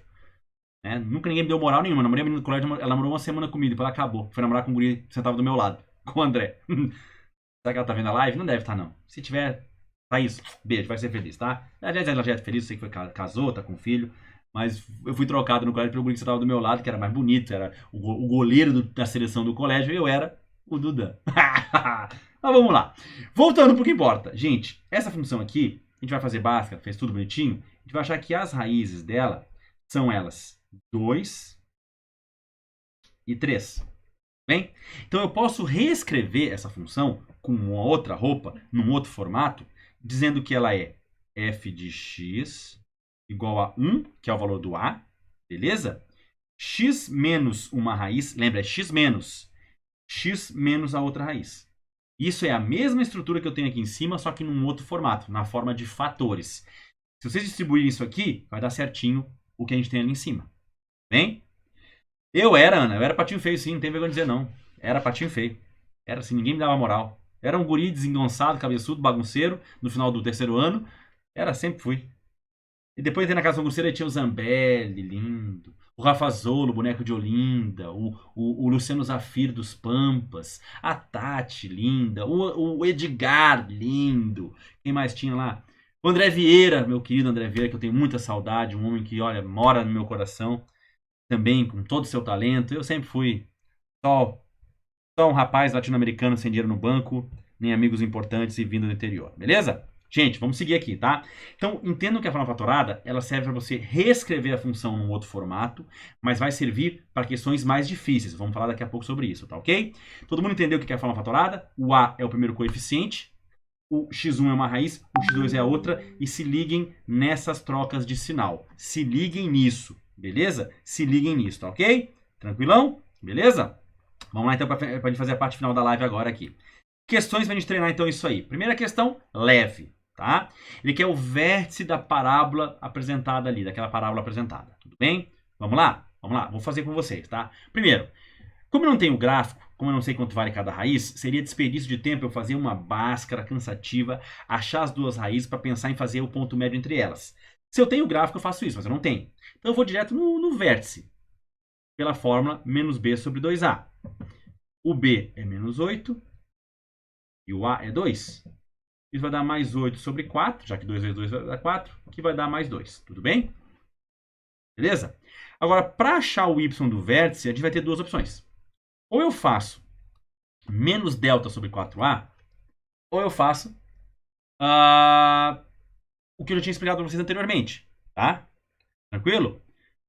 Né? Nunca ninguém me deu moral nenhuma. Namorei a menina do colégio, ela namorou uma semana comigo, depois ela acabou. Foi namorar com um guri que sentava do meu lado, com o André. Será que ela tá vendo a live? Não deve estar, não. Se tiver, tá isso. Beijo, vai ser feliz, tá? Aliás, ela já é feliz, sei que foi, casou, tá com filho. Mas eu fui trocado no colégio pelo guri que estava do meu lado, que era mais bonito, era o goleiro da seleção do colégio, e eu era o Dudan. Mas vamos lá. Voltando pro que importa. Gente, essa função aqui, a gente vai fazer básica, fez tudo bonitinho. A gente vai achar que as raízes dela são elas 2 e 3. Bem? Então eu posso reescrever essa função com uma outra roupa, num outro formato, dizendo que ela é f de x igual a 1, que é o valor do a, beleza? X menos uma raiz, lembra, é x menos a outra raiz. Isso é a mesma estrutura que eu tenho aqui em cima, só que num outro formato, na forma de fatores. Se vocês distribuírem isso aqui, vai dar certinho o que a gente tem ali em cima. Bem? Eu era patinho feio sim, não tem vergonha de dizer não. Era patinho feio. Era assim, ninguém me dava moral. Era um guri desengonçado, cabeçudo, bagunceiro, no final do terceiro ano. Era, sempre fui. E depois entrei na casa bagunceira e tinha o Zambelli, lindo. O Rafa Zolo, boneco de Olinda. O Luciano Zafir dos Pampas. A Tati, linda. O Edgar, lindo. Quem mais tinha lá? O André Vieira, meu querido André Vieira, que eu tenho muita saudade. Um homem que, olha, mora no meu coração. Também com todo o seu talento. Eu sempre fui só, só um rapaz latino-americano sem dinheiro no banco, nem amigos importantes e vindo do interior, beleza? Gente, vamos seguir aqui, tá? Então, entendam que a forma fatorada, ela serve para você reescrever a função num outro formato, mas vai servir para questões mais difíceis. Vamos falar daqui a pouco sobre isso, tá ok? Todo mundo entendeu o que é a forma fatorada? O a é o primeiro coeficiente, o x1 é uma raiz, o x2 é a outra, e se liguem nessas trocas de sinal. Se liguem nisso, beleza? Se liguem nisso, tá ok? Tranquilão? Beleza? Vamos lá então para a gente fazer a parte final da live agora aqui. Questões para a gente treinar então isso aí. Primeira questão, leve, tá? Ele quer o vértice da parábola apresentada ali, daquela parábola apresentada. Tudo bem? Vamos lá? Vamos lá, vou fazer com vocês, tá? Primeiro, como eu não tenho gráfico, como eu não sei quanto vale cada raiz, seria desperdício de tempo eu fazer uma báscara cansativa, achar as duas raízes para pensar em fazer o ponto médio entre elas. Se eu tenho gráfico, eu faço isso, mas eu não tenho. Então eu vou direto no vértice, pela fórmula menos b sobre 2a. O b é menos 8 e o a é 2. Isso vai dar mais 8 sobre 4, já que 2 vezes 2 vai dar 4, que vai dar mais 2. Tudo bem? Beleza? Agora, para achar o y do vértice, a gente vai ter duas opções. Ou eu faço menos delta sobre 4a, ou eu faço o que eu já tinha explicado para vocês anteriormente. Tá? Tranquilo?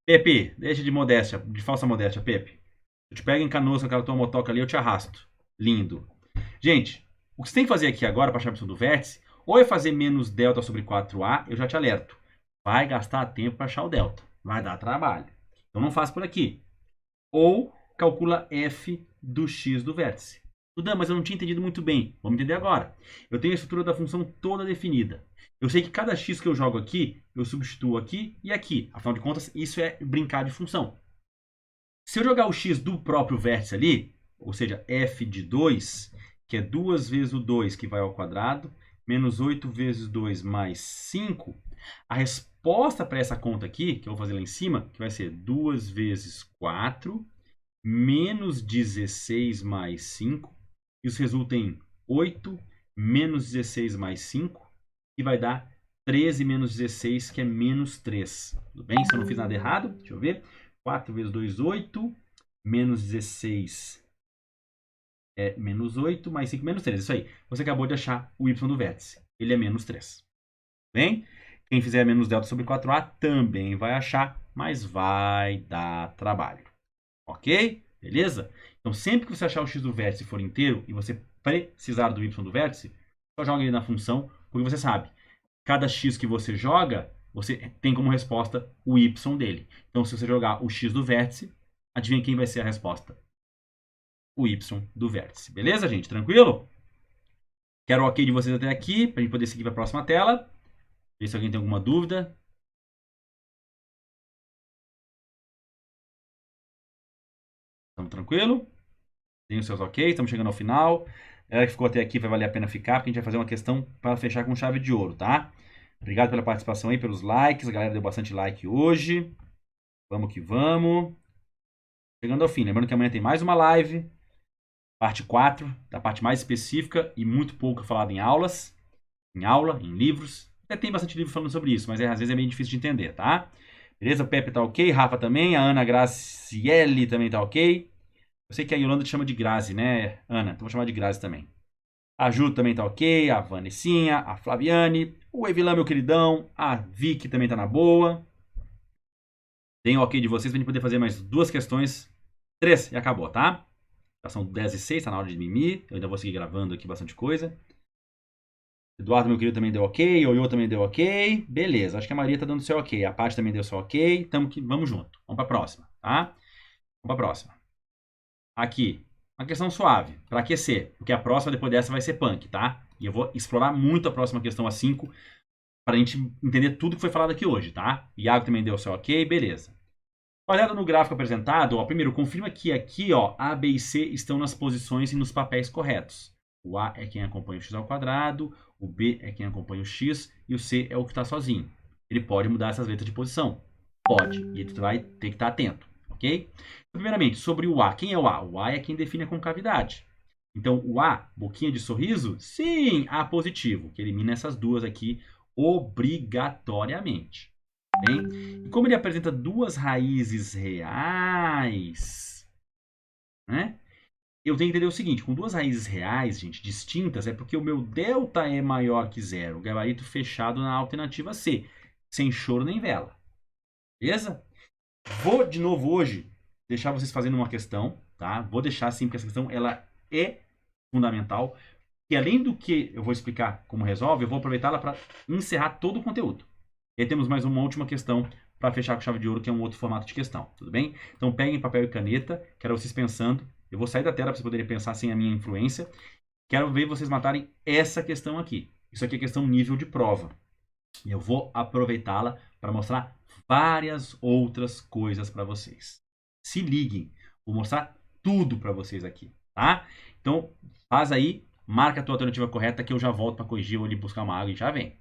Pepe, deixa de modéstia, de falsa modéstia, Pepe. Eu te pego em Canoas com aquela tua motoca ali, eu te arrasto. Lindo. Gente, o que você tem que fazer aqui agora para achar a opção do vértice, ou é fazer menos delta sobre 4a, eu já te alerto. Vai gastar tempo para achar o delta. Vai dar trabalho. Então não faça por aqui. Ou calcula f do x do vértice. Dudan, mas eu não tinha entendido muito bem. Vamos entender agora. Eu tenho a estrutura da função toda definida. Eu sei que cada x que eu jogo aqui, eu substituo aqui e aqui. Afinal de contas, isso é brincar de função. Se eu jogar o x do próprio vértice ali, ou seja, f de 2, que é 2 vezes o 2 que vai ao quadrado, menos 8 vezes 2 mais 5, a resposta para essa conta aqui, que eu vou fazer lá em cima, que vai ser 2 vezes 4, menos 16 mais 5, isso resulta em 8 menos 16 mais 5, que vai dar 13 menos 16, que é menos 3. Tudo bem? Se eu não fiz nada errado, deixa eu ver. 4 vezes 2, 8. menos 16 é menos 8, mais 5, menos 3. Isso aí. Você acabou de achar o y do vértice. Ele é menos 3. Bem? Quem fizer menos delta sobre 4a também vai achar, mas vai dar trabalho. Ok? Beleza? Então, sempre que você achar o x do vértice for inteiro e você precisar do y do vértice, só joga ele na função, porque você sabe, cada x que você joga, você tem como resposta o y dele. Então, se você jogar o x do vértice, adivinha quem vai ser a resposta? O y do vértice. Beleza, gente? Tranquilo? Quero o ok de vocês até aqui, para a gente poder seguir para a próxima tela. Ver se alguém tem alguma dúvida. Estamos tranquilo? Tem os seus ok, estamos chegando ao final. A galera que ficou até aqui vai valer a pena ficar, porque a gente vai fazer uma questão para fechar com chave de ouro, tá? Obrigado pela participação aí, pelos likes. A galera deu bastante like hoje. Vamos que vamos. Chegando ao fim. Lembrando que amanhã tem mais uma live. Parte 4, da parte mais específica e muito pouco falado em aulas. Em aula, em livros. Até tem bastante livro falando sobre isso, mas às vezes é meio difícil de entender, tá? Beleza? O Pepe tá ok, Rafa também, a Ana Graciele também tá ok. Eu sei que a Yolanda te chama de Grazi, né, Ana? Então vou chamar de Grazi também. A Ju também tá ok, a Vanessinha, a Flaviane, o Evilã, meu queridão, a Vicky também tá na boa. Tem o ok de vocês pra gente poder fazer mais duas questões. 3 e acabou, tá? Já são 10h06, tá na hora de mimir. Eu ainda vou seguir gravando aqui bastante coisa. Eduardo, meu querido, também deu ok. Oiô também deu ok. Beleza, acho que a Maria tá dando seu ok. A Paty também deu seu ok. Vamos junto. Vamos pra próxima, tá? Vamos pra próxima. Aqui, uma questão suave, para aquecer, porque a próxima depois dessa vai ser punk, tá? E eu vou explorar muito a próxima questão, a 5, para a gente entender tudo que foi falado aqui hoje, tá? Iago também deu seu ok, beleza. Olhando no gráfico apresentado, ó, primeiro, confirma que aqui, ó, A, B e C estão nas posições e nos papéis corretos. O A é quem acompanha o x ao quadrado, o B é quem acompanha o x e o C é o que está sozinho. Ele pode mudar essas letras de posição. Pode, e ele vai ter que estar atento, ok? Primeiramente, sobre o A. Quem é o A? O A é quem define a concavidade. Então, o A, boquinha de sorriso? Sim, A positivo, que elimina essas duas aqui obrigatoriamente. Bem? E como ele apresenta duas raízes reais, né? Eu tenho que entender o seguinte, com duas raízes reais, gente, distintas, é porque o meu delta é maior que zero. O gabarito fechado na alternativa C, sem choro nem vela. Beleza? Vou, de novo, hoje, deixar vocês fazendo uma questão, tá? Vou deixar assim, porque essa questão, ela é fundamental. E além do que eu vou explicar como resolve, eu vou aproveitá-la para encerrar todo o conteúdo. E aí temos mais uma última questão para fechar com chave de ouro, que é um outro formato de questão, tudo bem? Então peguem papel e caneta, quero vocês pensando. Eu vou sair da tela para vocês poderem pensar sem a minha influência. Quero ver vocês matarem essa questão aqui. Isso aqui é questão nível de prova. E eu vou aproveitá-la para mostrar várias outras coisas para vocês. Se liguem, vou mostrar tudo para vocês aqui, tá? Então, faz aí, marca a tua alternativa correta que eu já volto para corrigir, vou ali buscar uma água e já vem.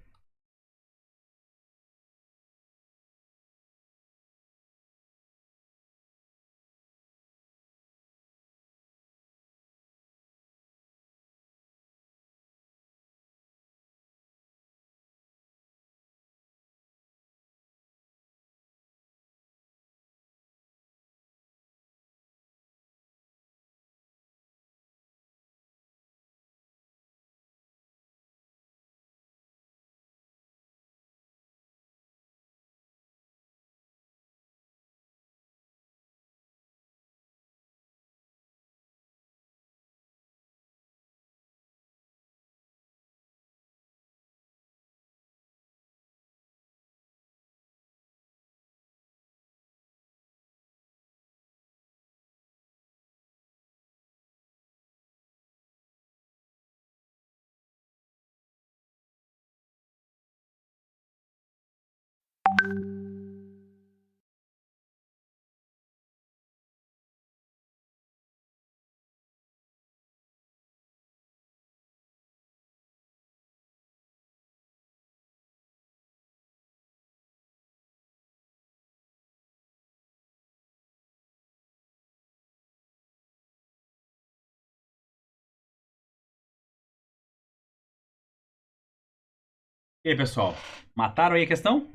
E aí, pessoal, mataram aí a questão?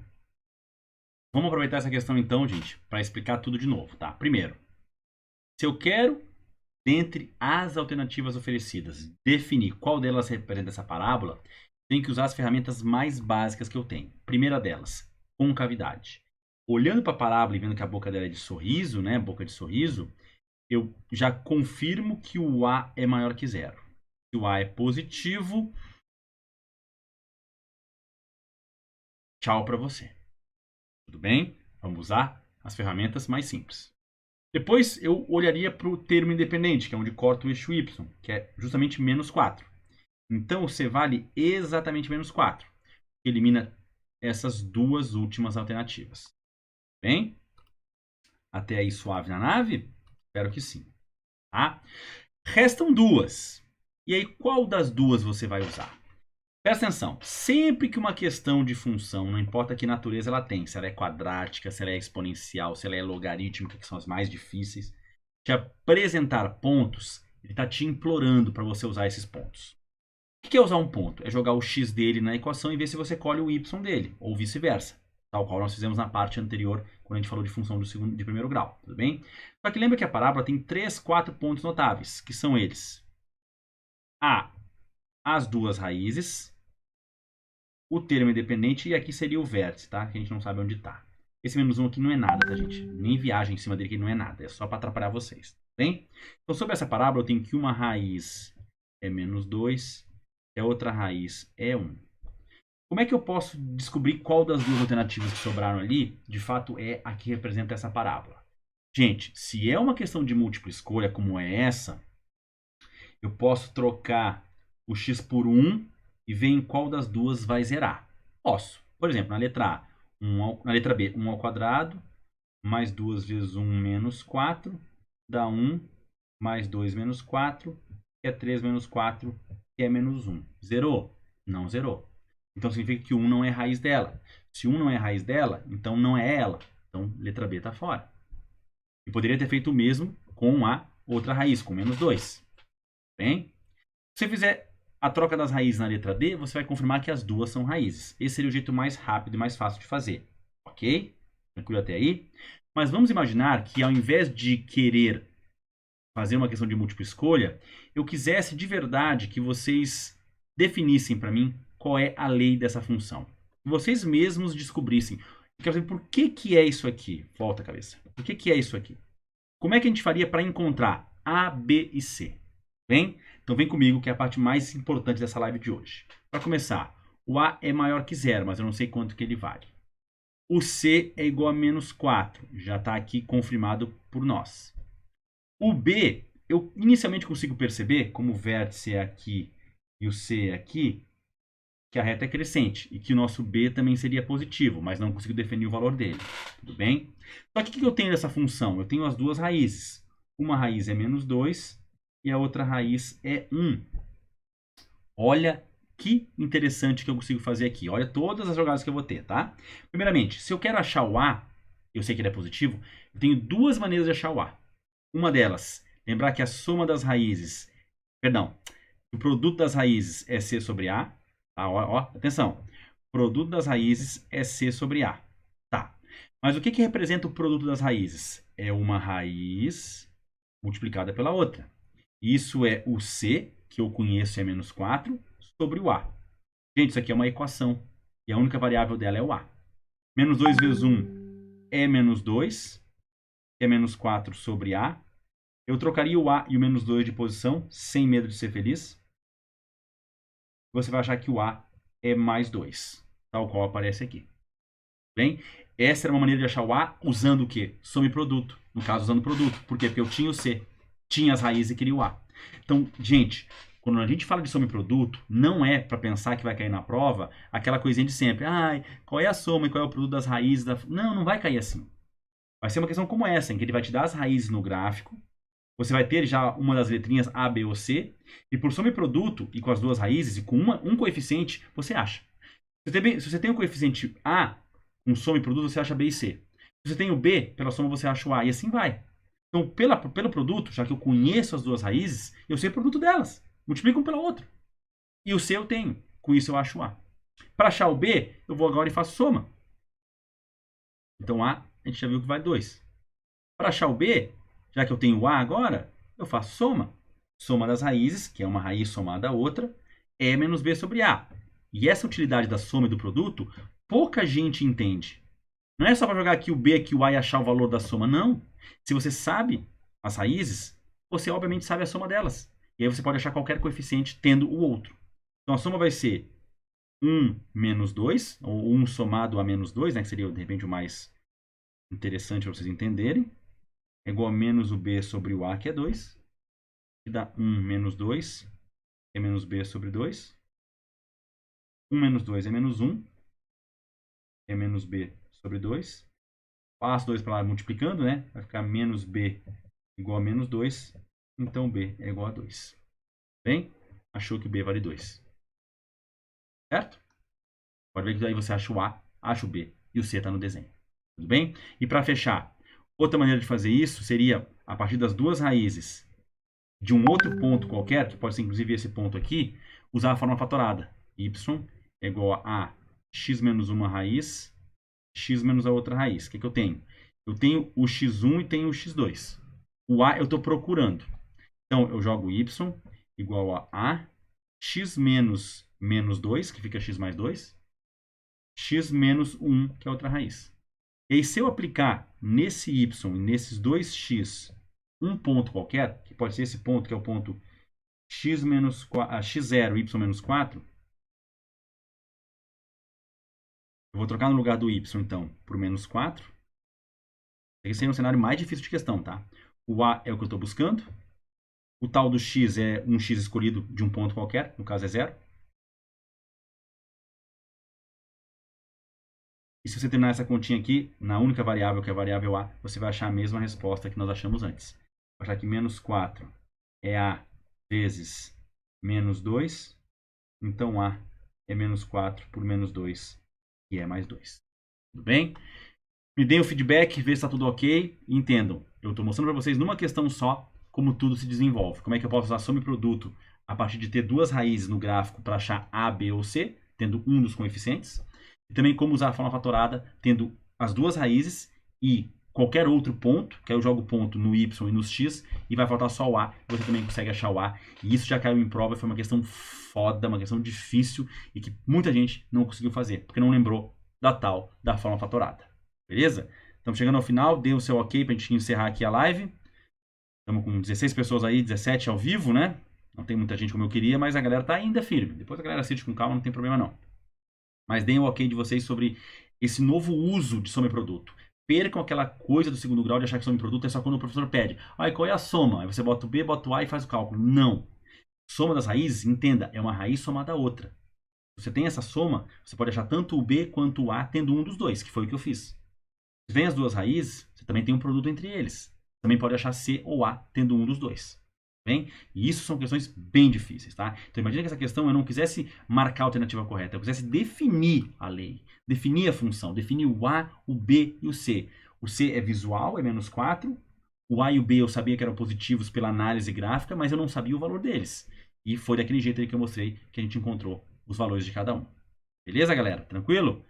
Vamos aproveitar essa questão então, gente, para explicar tudo de novo, tá? Primeiro, Se eu quero, dentre as alternativas oferecidas, definir qual delas representa essa parábola, tenho que usar as ferramentas mais básicas que eu tenho. Primeira delas, concavidade. Olhando para a parábola e vendo que a boca dela é de sorriso, né, boca de sorriso, eu já confirmo que o A é maior que zero. Se o A é positivo, tchau para você. Tudo bem? Vamos usar as ferramentas mais simples. Depois eu olharia para o termo independente, que é onde corta o eixo y, que é justamente menos 4. Então o C vale exatamente menos 4. Elimina essas duas últimas alternativas. Bem? Até aí suave na nave? Espero que sim. Tá? Restam duas. E aí qual das duas você vai usar? Presta atenção, sempre que uma questão de função, não importa que natureza ela tem, se ela é quadrática, se ela é exponencial, se ela é logarítmica, que são as mais difíceis, te apresentar pontos, ele está te implorando para você usar esses pontos. O que é usar um ponto? É jogar o x dele na equação e ver se você colhe o y dele, ou vice-versa, tal qual nós fizemos na parte anterior, quando a gente falou de função de primeiro grau, tudo bem? Só que lembra que a parábola tem 3, 4 pontos notáveis, que são eles. A, as duas raízes, o termo independente, e aqui seria o vértice, tá? Que a gente não sabe onde está. Esse menos 1 aqui não é nada, tá, gente? Nem viagem em cima dele, que não é nada. É só para atrapalhar vocês, tá bem? Então, sobre essa parábola, eu tenho que uma raiz é menos 2 e a outra raiz é 1. Como é que eu posso descobrir qual das duas alternativas que sobraram ali, de fato, é a que representa essa parábola? Gente, se é uma questão de múltipla escolha, como é essa, eu posso trocar o x por 1 e ver em qual das duas vai zerar. Posso. Por exemplo, na letra A, na letra B, 1 ao quadrado, mais 2 vezes 1 menos 4, dá 1, mais 2 menos 4, que é 3 menos 4, que é menos 1. Zerou? Não zerou. Então significa que 1 não é raiz dela. Se 1 não é raiz dela, então não é ela. Então letra B está fora. E poderia ter feito o mesmo com a outra raiz, com menos 2. Bem? Se você fizer a troca das raízes na letra D, você vai confirmar que as duas são raízes. Esse seria o jeito mais rápido e mais fácil de fazer. Ok? Tranquilo até aí? Mas vamos imaginar que ao invés de querer fazer uma questão de múltipla escolha, eu quisesse de verdade que vocês definissem para mim qual é a lei dessa função. Que vocês mesmos descobrissem. Eu quero saber por que é isso aqui. Volta a cabeça. Por que é isso aqui? Como é que a gente faria para encontrar A, B e C? Bem? Então vem comigo que é a parte mais importante dessa live de hoje. Para começar, o A é maior que zero, mas eu não sei quanto que ele vale. O C é igual a menos 4, já está aqui confirmado por nós. O B, eu inicialmente consigo perceber, como o vértice é aqui e o C é aqui, que a reta é crescente e que o nosso B também seria positivo, mas não consigo definir o valor dele. Tudo bem? Só que o que eu tenho dessa função? Eu tenho as duas raízes. Uma raiz é menos 2 e a outra raiz é 1. Olha que interessante que eu consigo fazer aqui. Olha todas as jogadas que eu vou ter, tá? Primeiramente, se eu quero achar o A, eu sei que ele é positivo, eu tenho duas maneiras de achar o A. Uma delas, lembrar que a soma das raízes, perdão, o produto das raízes é C sobre A. Tá? Ó, atenção, o produto das raízes é C sobre A. Tá. Mas o que representa o produto das raízes? É uma raiz multiplicada pela outra. Isso é o C, que eu conheço é menos 4, sobre o A. Gente, isso aqui é uma equação. E a única variável dela é o A. Menos 2 vezes 1 é menos 2, que é menos 4 sobre A. Eu trocaria o A e o menos 2 de posição, sem medo de ser feliz. Você vai achar que o A é mais 2, tal qual aparece aqui. Bem, essa era uma maneira de achar o A usando o quê? Soma e produto. No caso, usando produto. Por quê? Porque eu tinha o C, tinha as raízes e queria o A. Então, gente, quando a gente fala de soma e produto, não é para pensar que vai cair na prova aquela coisinha de sempre. Ai, qual é a soma e qual é o produto das raízes? Não, não vai cair assim. Vai ser uma questão como essa, em que ele vai te dar as raízes no gráfico. Você vai ter já uma das letrinhas A, B ou C. E por soma e produto, e com as duas raízes, e com um coeficiente, você acha. Se você tem o coeficiente A, com soma e produto, você acha B e C. Se você tem o B, pela soma você acha o A. E assim vai. Então, pelo produto, já que eu conheço as duas raízes, eu sei o produto delas. Multiplico um pela outra. E o C eu tenho. Com isso eu acho o A. Para achar o B, eu vou agora e faço soma. Então A, a gente já viu que vale 2. Para achar o B, Já que eu tenho o A agora, eu faço soma. Soma das raízes, que é uma raiz somada a outra, é menos B sobre A. E essa utilidade da soma e do produto, pouca gente entende. Não é só para jogar aqui o B, aqui o A e achar o valor da soma, não. Se você sabe as raízes, você obviamente sabe a soma delas. E aí você pode achar qualquer coeficiente tendo o outro. Então a soma vai ser 1 menos 2, ou 1 somado a menos 2, né, que seria de repente o mais interessante para vocês entenderem. É igual a menos o B sobre o A, que é 2. Que dá 1 menos 2, que é menos B sobre 2. 1 menos 2 é menos 1, que é menos B sobre 2. Passo 2 para lá multiplicando, né? Vai ficar menos B igual a menos 2. Então B é igual a 2. Bem? Achou que B vale 2. Certo? Pode ver que daí você acha o A, acha o B e o C está no desenho. Tudo bem? E para fechar, outra maneira de fazer isso seria, a partir das duas raízes de um outro ponto qualquer, que pode ser inclusive esse ponto aqui, usar a forma fatorada. Y é igual a x menos uma raiz, x menos a outra raiz. O que eu tenho? Eu tenho o x1 e tenho o x2. O A eu estou procurando. Então, eu jogo y igual a x menos menos 2, que fica x mais 2, x menos 1, que é a outra raiz. E aí, se eu aplicar nesse y e nesses dois x um ponto qualquer, que pode ser esse ponto, que é o ponto x menos x0, y menos 4, eu vou trocar no lugar do y, então, por menos 4. Esse é um cenário mais difícil de questão, tá? O A é o que eu estou buscando. O tal do x é um x escolhido de um ponto qualquer, no caso é 0. E se você terminar essa continha aqui, na única variável, que é a variável A, você vai achar a mesma resposta que nós achamos antes. Vou achar que menos 4 é A vezes menos 2. Então A é menos 4 por menos 2, que é mais 2. Tudo bem? Me deem o feedback, vê se está tudo ok. E entendam, eu estou mostrando para vocês numa questão só como tudo se desenvolve. Como é que eu posso usar soma e produto a partir de ter duas raízes no gráfico para achar A, B ou C, tendo um dos coeficientes. E também como usar a forma fatorada, tendo as duas raízes e qualquer outro ponto, que aí eu jogo o ponto no Y e no X, e vai faltar só o A, você também consegue achar o A. E isso já caiu em prova, foi uma questão foda, uma questão difícil, e que muita gente não conseguiu fazer, porque não lembrou da forma fatorada. Beleza? Estamos chegando ao final, dê o seu ok para a gente encerrar aqui a live. Estamos com 16 pessoas aí, 17 ao vivo, né? Não tem muita gente como eu queria, mas a galera tá ainda firme. Depois a galera assiste com calma, não tem problema não. Mas deem o ok de vocês sobre esse novo uso de soma e produto. Percam aquela coisa do segundo grau de achar que soma e produto é só quando o professor pede. Ah, e qual é a soma? Aí você bota o B, bota o A e faz o cálculo. Não. Soma das raízes, entenda, é uma raiz somada a outra. Se você tem essa soma, você pode achar tanto o B quanto o A tendo um dos dois, que foi o que eu fiz. Se vem as duas raízes, você também tem um produto entre eles. Também pode achar C ou A tendo um dos dois. Bem? E isso são questões bem difíceis, tá? Então imagina que essa questão eu não quisesse marcar a alternativa correta, eu quisesse definir a lei, definir a função, definir o A, o B e o C. O C é visual, é menos 4. O A e o B eu sabia que eram positivos pela análise gráfica, mas eu não sabia o valor deles. E foi daquele jeito aí que eu mostrei que a gente encontrou os valores de cada um. Beleza, galera? Tranquilo?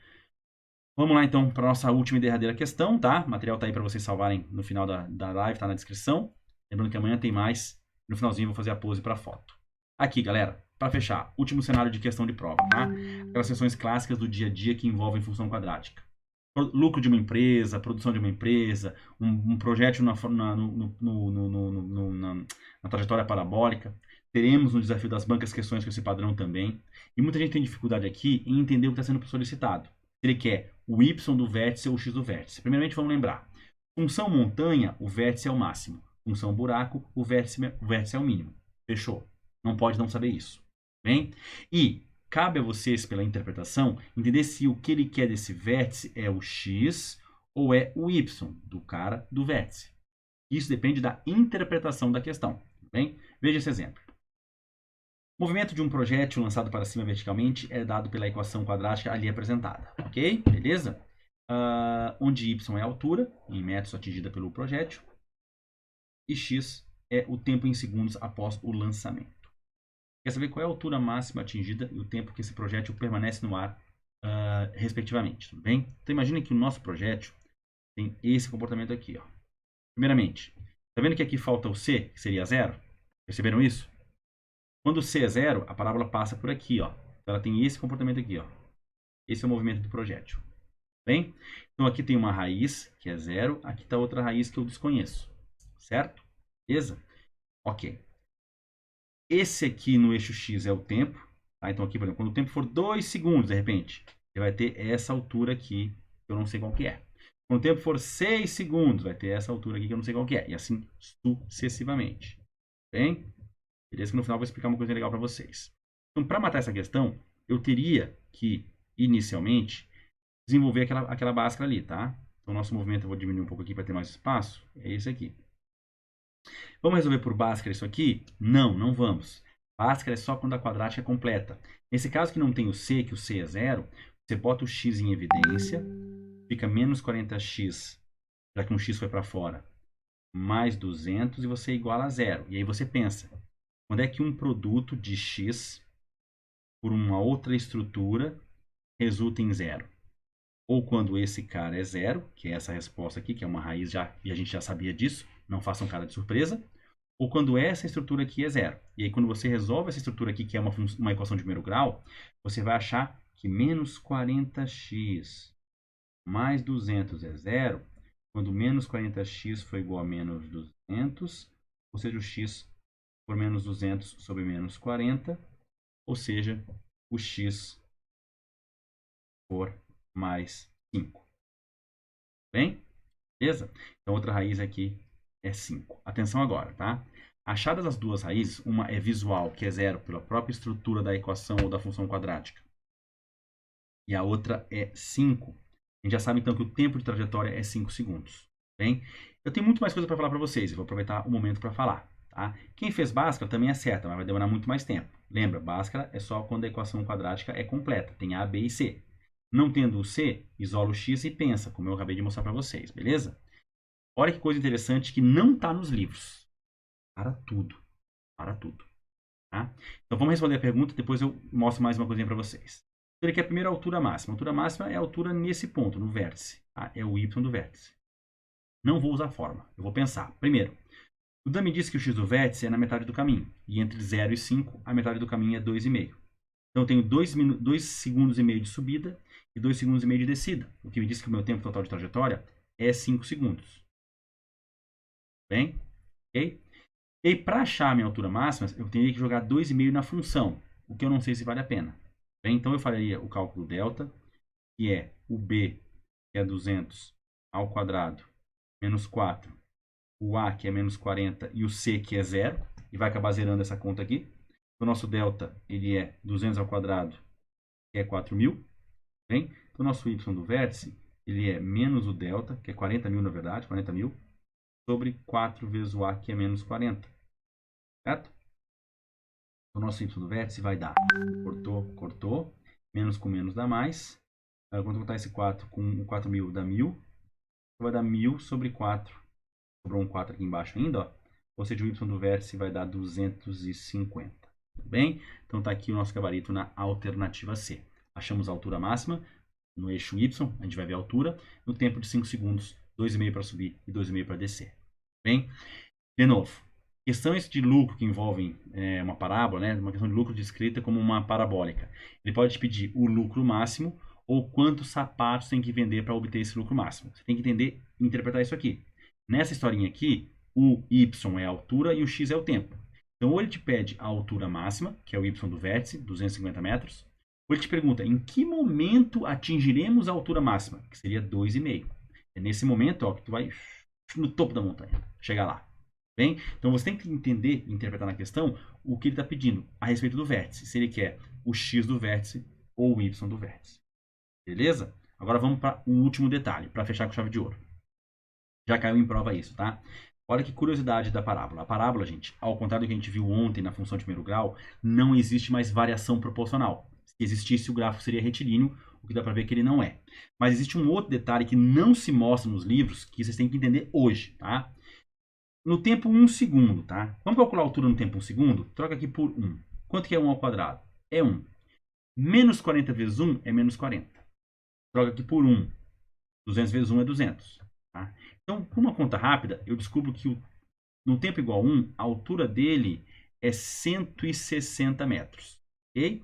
Vamos lá então para a nossa última e derradeira questão, tá? O material tá aí para vocês salvarem no final da live, tá na descrição. Lembrando que amanhã tem mais. No finalzinho eu vou fazer a pose para foto. Aqui, galera, para fechar, último cenário de questão de prova, tá? Aquelas questões clássicas do dia a dia que envolvem função quadrática. Lucro de uma empresa, produção de uma empresa, um projeto na trajetória parabólica. Teremos no desafio das bancas questões com esse padrão também. E muita gente tem dificuldade aqui em entender o que está sendo solicitado. Ele quer o y do vértice ou o x do vértice. Primeiramente, vamos lembrar. Função montanha, o vértice é o máximo. Função buraco, o vértice é o mínimo. Fechou. Não pode não saber isso. Bem? E cabe a vocês, pela interpretação, entender se o que ele quer desse vértice é o x ou é o y do cara do vértice. Isso depende da interpretação da questão. Bem? Veja esse exemplo. O movimento de um projétil lançado para cima verticalmente é dado pela equação quadrática ali apresentada. Ok? Beleza? Onde y é a altura, em metros atingida pelo projétil, e x é o tempo em segundos após o lançamento. Quer saber qual é a altura máxima atingida e o tempo que esse projétil permanece no ar, respectivamente. Tudo bem? Então imagine que o nosso projétil tem esse comportamento aqui. Ó. Primeiramente, Tá vendo que aqui falta o C, que seria 0? Perceberam isso? Quando o C é 0, a parábola passa por aqui, ó. Então ela tem esse comportamento aqui, ó. Esse é o movimento do projétil. Bem? Então aqui tem uma raiz, que é 0. Aqui está outra raiz que eu desconheço. Certo? Beleza? Ok. Esse aqui no eixo X é o tempo. Tá? Então aqui, por exemplo, quando o tempo for 2 segundos, de repente, você vai ter essa altura aqui, que eu não sei qual que é. Quando o tempo for 6 segundos, vai ter essa altura aqui que eu não sei qual que é. E assim sucessivamente. Bem? Beleza? Que no final eu vou explicar uma coisa legal para vocês. Então, para matar essa questão, eu teria que, inicialmente, desenvolver aquela Bhaskara ali, tá? Então, o nosso movimento, eu vou diminuir um pouco aqui para ter mais espaço. É esse aqui. Vamos resolver por Bhaskara isso aqui? Não, não vamos. Bhaskara é só quando a quadrática é completa. Nesse caso que não tem o C, que o C é 0, você bota o X em evidência, fica menos 40x, já que um X foi para fora, mais 200 e você iguala a 0. E aí você pensa, quando é que um produto de X por uma outra estrutura resulta em 0? Ou quando esse cara é 0, que é essa resposta aqui, que é uma raiz já, e a gente já sabia disso, não façam cara de surpresa, ou quando essa estrutura aqui é 0. E aí quando você resolve essa estrutura aqui, que é uma equação de primeiro grau, você vai achar que menos 40x mais 200 é 0, quando menos 40x for igual a menos 200, ou seja, o x por menos 200 sobre menos 40, ou seja, o x por mais 5. Bem? Beleza? Então, outra raiz aqui é 5. Atenção agora, tá? Achadas as duas raízes, uma é visual, que é 0 pela própria estrutura da equação ou da função quadrática, e a outra é 5. A gente já sabe, então, que o tempo de trajetória é 5 segundos. Bem? Eu tenho muito mais coisa para falar para vocês, eu vou aproveitar o momento para falar. Tá? Quem fez Bhaskara também acerta, mas vai demorar muito mais tempo. Lembra, Bhaskara é só quando a equação quadrática é completa, tem A, B e C. Não tendo o C, isola o X e pensa, como eu acabei de mostrar para vocês, beleza? Olha que coisa interessante que não está nos livros. Para tudo. Para tudo. Tá? Então vamos responder a pergunta, depois eu mostro mais uma coisinha para vocês. Então, ele quer a primeira altura máxima. A altura máxima é a altura nesse ponto, no vértice. Tá? É o y do vértice. Não vou usar a fórmula. Eu vou pensar. Primeiro, o Dan me disse que o x do vértice é na metade do caminho. E entre 0 e 5, a metade do caminho é 2,5. Então eu tenho 2 segundos e meio de subida e 2 segundos e meio de descida. O que me diz que o meu tempo total de trajetória é 5 segundos. Bem? Ok? E aí, para achar a minha altura máxima, eu teria que jogar 2,5 na função, o que eu não sei se vale a pena. Bem? Então eu faria o cálculo delta, que é o b, que é 200 ao quadrado, menos 4, o a, que é menos 40, e o c, que é 0, e vai acabar zerando essa conta aqui. O nosso delta, ele é 200 ao quadrado, que é 4.000. Bem? Então o nosso y do vértice, ele é menos o delta, que é 40.000 na verdade, 40.000, sobre 4 vezes o a, que é menos 40. Certo? O nosso y do vértice vai dar, cortou, menos com menos dá mais. Quando eu botar esse 4 com o 4.000 dá 1.000, vai dar 1.000 sobre 4. Sobrou um 4 aqui embaixo ainda, ó. Ou seja, o y do vértice vai dar 250. Tudo bem? Então está aqui o nosso gabarito na alternativa C. Achamos a altura máxima no eixo Y, a gente vai ver a altura, no tempo de 5 segundos, 2,5 para subir e 2,5 para descer. Bem? De novo, questões de lucro que envolvem uma parábola, né? Uma questão de lucro descrita como uma parabólica. Ele pode te pedir o lucro máximo ou quantos sapatos tem que vender para obter esse lucro máximo. Você tem que entender e interpretar isso aqui. Nessa historinha aqui, o y é a altura e o x é o tempo. Então, ou ele te pede a altura máxima, que é o y do vértice, 250 metros, ou ele te pergunta em que momento atingiremos a altura máxima, que seria 2,5. É nesse momento, ó, que tu vai no topo da montanha, chegar lá. Bem? Então você tem que entender e interpretar na questão o que ele está pedindo a respeito do vértice. Se ele quer o x do vértice ou o y do vértice. Beleza? Agora vamos para o último detalhe, para fechar com chave de ouro. Já caiu em prova isso, tá? Olha que curiosidade da parábola. A parábola, gente, ao contrário do que a gente viu ontem na função de primeiro grau, não existe mais variação proporcional. Se existisse, o gráfico seria retilíneo, o que dá para ver que ele não é. Mas existe um outro detalhe que não se mostra nos livros, que vocês têm que entender hoje, tá? No tempo 1 segundo, tá? Vamos calcular a altura no tempo 1 segundo? Troca aqui por 1. Quanto que é 1 ao quadrado? É 1. Menos 40 vezes 1 é menos 40. Troca aqui por 1. 200 vezes 1 é 200. Tá? Então, com uma conta rápida, eu descubro que no tempo igual a 1, a altura dele é 160 metros. Ok?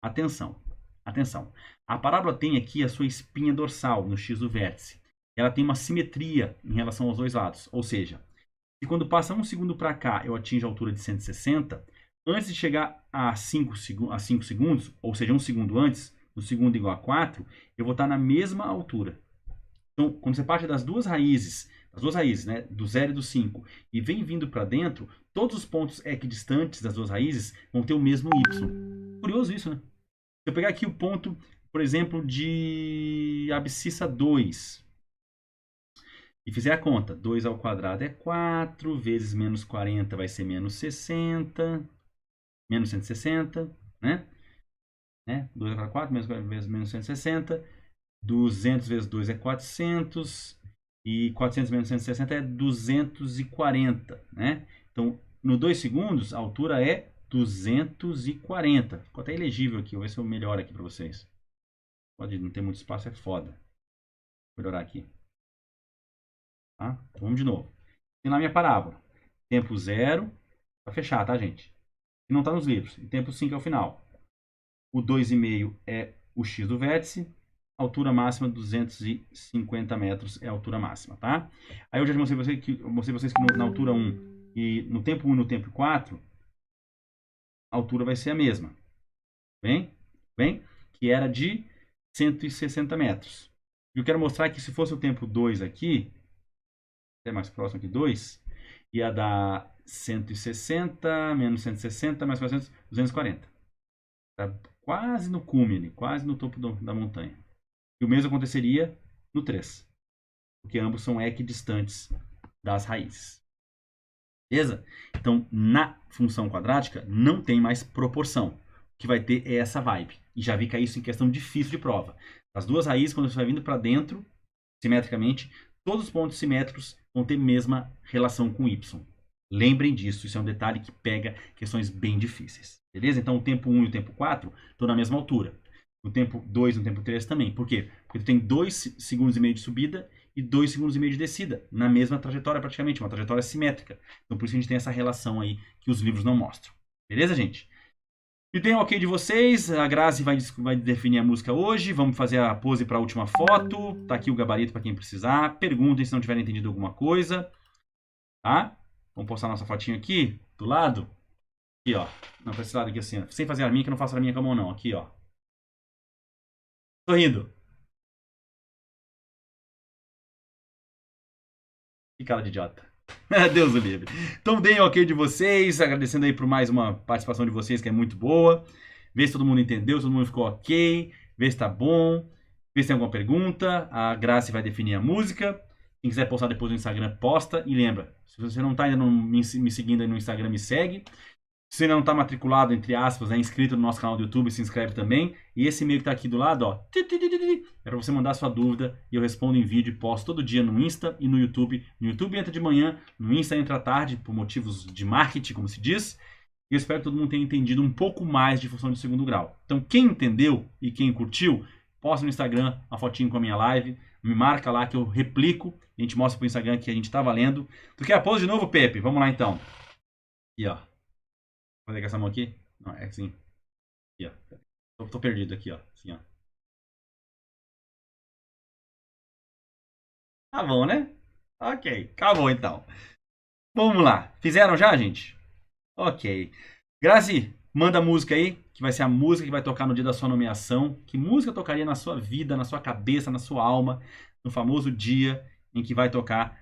Atenção, atenção. A parábola tem aqui a sua espinha dorsal no x do vértice. Ela tem uma simetria em relação aos dois lados. Ou seja, se quando passa 1 segundo para cá eu atinjo a altura de 160, antes de chegar a 5 segundos, ou seja, 1 segundo antes, no segundo igual a 4, eu vou estar na mesma altura. Então, quando você parte das duas raízes, né, do 0 e do 5, e vem vindo para dentro, todos os pontos equidistantes das duas raízes vão ter o mesmo y. Curioso isso, né? Se eu pegar aqui o ponto, por exemplo, de abscissa 2, e fizer a conta, 2 ao quadrado é 4, vezes menos 40 vai ser menos 60, menos 160, né? 2 ao quadrado, 4, vezes menos 160, 200 vezes 2 é 400, e 400 menos 160 é 240, né? Então, no 2 segundos, a altura é 240. Ficou até elegível aqui, vou ver se eu melhoro aqui para vocês. Pode não ter muito espaço, é foda. Vou melhorar aqui. Tá? Então, vamos de novo. Tem lá minha parábola. Tempo 0, para fechar, tá, gente? E não está nos livros. E tempo 5 é o final. O 2,5 é o x do vértice. Altura máxima 250 metros é a altura máxima, tá? Aí eu já mostrei vocês que na altura 1 e no tempo 1 e no tempo 4, a altura vai ser a mesma. Bem? Que era de 160 metros. E eu quero mostrar que se fosse o tempo 2 aqui, até mais próximo aqui, 2, ia dar 160, menos 160, mais 400, 240. Tá quase no cume, quase no topo da montanha. E o mesmo aconteceria no 3, porque ambos são equidistantes das raízes. Beleza? Então, na função quadrática, não tem mais proporção. O que vai ter é essa vibe. E já vi que é isso em questão difícil de prova. As duas raízes, quando você vai vindo para dentro, simetricamente, todos os pontos simétricos vão ter mesma relação com y. Lembrem disso, isso é um detalhe que pega questões bem difíceis. Beleza? Então, o tempo 1 e o tempo 4 estão na mesma altura. No tempo 2 e no tempo 3 também. Por quê? Porque tu tem 2 segundos e meio de subida e 2 segundos e meio de descida. Na mesma trajetória, praticamente. Uma trajetória simétrica. Então, por isso que a gente tem essa relação aí que os livros não mostram. Beleza, gente? E tem o ok de vocês. A Grazi vai definir a música hoje. Vamos fazer a pose para a última foto. Tá aqui o gabarito para quem precisar. Perguntem se não tiverem entendido alguma coisa. Tá? Vamos postar nossa fotinha aqui, do lado. Aqui, ó. Não, para esse lado aqui assim, ó. Sem fazer a arminha, que eu não faço a arminha com a mão, não. Aqui, ó. Sorrindo. Que cara de idiota. Deus o livre. Então deem ok de vocês. Agradecendo aí por mais uma participação de vocês, que é muito boa. Vê se todo mundo entendeu, se todo mundo ficou ok. Vê se tá bom. Vê se tem alguma pergunta. A Grazi vai definir a música. Quem quiser postar depois no Instagram, posta. E lembra, se você não tá ainda me seguindo aí no Instagram, me segue. Se você ainda não está matriculado, entre aspas, inscrito no nosso canal do YouTube, se inscreve também. E esse e-mail que está aqui do lado, ó, é para você mandar sua dúvida e eu respondo em vídeo e posto todo dia no Insta e no YouTube. No YouTube entra de manhã, no Insta entra à tarde, por motivos de marketing, como se diz. E eu espero que todo mundo tenha entendido um pouco mais de função de segundo grau. Então, quem entendeu e quem curtiu, posta no Instagram a fotinho com a minha live, me marca lá que eu replico, a gente mostra pro Instagram que a gente está valendo. Tu quer a pose de novo, Pepe? Vamos lá então. E ó. Vou fazer com essa mão aqui? Não, é assim. Aqui, ó. Tô perdido aqui, ó. Assim, ó. Tá bom, né? Ok. Acabou, então. Vamos lá. Fizeram já, gente? Ok. Grazi, manda a música aí, que vai ser a música que vai tocar no dia da sua nomeação. Que música tocaria na sua vida, na sua cabeça, na sua alma, no famoso dia em que vai tocar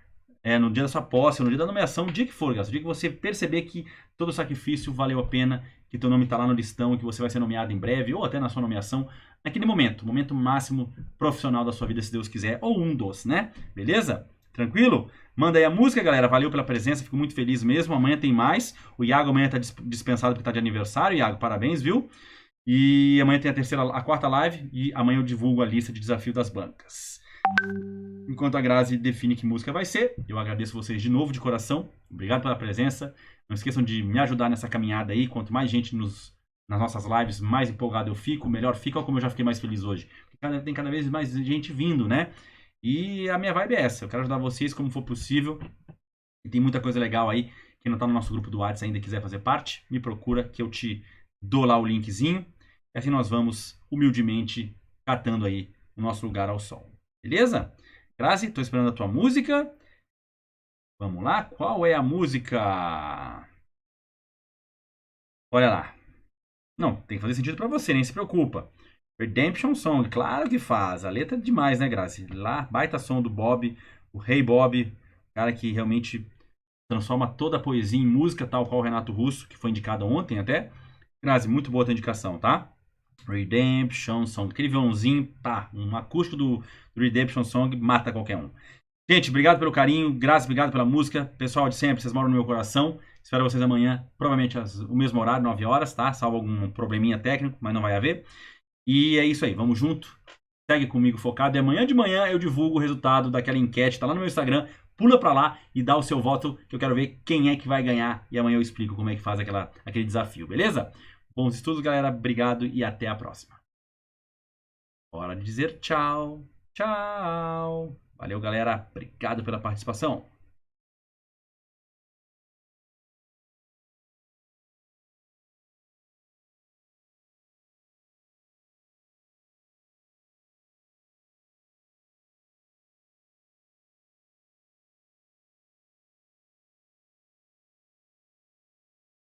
no dia da sua posse, no dia da nomeação, o dia que for, Grazi. O dia que você perceber que todo o sacrifício valeu a pena, que teu nome está lá no listão, que você vai ser nomeado em breve, ou até na sua nomeação, naquele momento, momento máximo profissional da sua vida, se Deus quiser, ou um dos, né? Beleza? Tranquilo? Manda aí a música, galera. Valeu pela presença, fico muito feliz mesmo. Amanhã tem mais. O Iago amanhã tá dispensado porque tá de aniversário. Iago, parabéns, viu? E amanhã tem a quarta live e amanhã eu divulgo a lista de desafio das bancas. Enquanto a Grazi define que música vai ser, eu agradeço vocês de novo de coração. Obrigado pela presença. Não esqueçam de me ajudar nessa caminhada aí. Quanto mais gente nas nossas lives, mais empolgado eu fico, melhor fica. Olha como eu já fiquei mais feliz hoje. Tem cada vez mais gente vindo, né? E a minha vibe é essa. Eu quero ajudar vocês como for possível E tem muita coisa legal aí. Quem não tá no nosso grupo do WhatsApp ainda e quiser fazer parte, me procura que eu te dou lá o linkzinho. E assim nós vamos humildemente catando aí o nosso lugar ao sol. Beleza? Grazi, tô esperando a tua música. Vamos lá, qual é a música? Olha lá. Não, tem que fazer sentido pra você, nem se preocupa. Redemption Song, claro que faz. A letra é demais, né, Grazi? Lá, baita som do Bob, o Rei Bob, cara que realmente transforma toda a poesia em música, tal qual o Renato Russo, que foi indicado ontem até. Grazi, muito boa a tua indicação, tá? Redemption Song, aquele violãozinho, tá, um acústico do Redemption Song mata qualquer um. Gente, obrigado pelo carinho, Grazi, obrigado pela música. Pessoal de sempre, vocês moram no meu coração. Espero vocês amanhã, provavelmente o mesmo horário, 9 horas, tá? Salvo algum probleminha técnico, mas não vai haver. E é isso aí, vamos junto. Segue comigo focado. E amanhã de manhã eu divulgo o resultado daquela enquete, tá lá no meu Instagram. Pula pra lá e dá o seu voto, que eu quero ver quem é que vai ganhar. E amanhã eu explico como é que faz aquele desafio, beleza? Bons estudos, galera. Obrigado e até a próxima. Hora de dizer tchau. Tchau. Valeu, galera. Obrigado pela participação.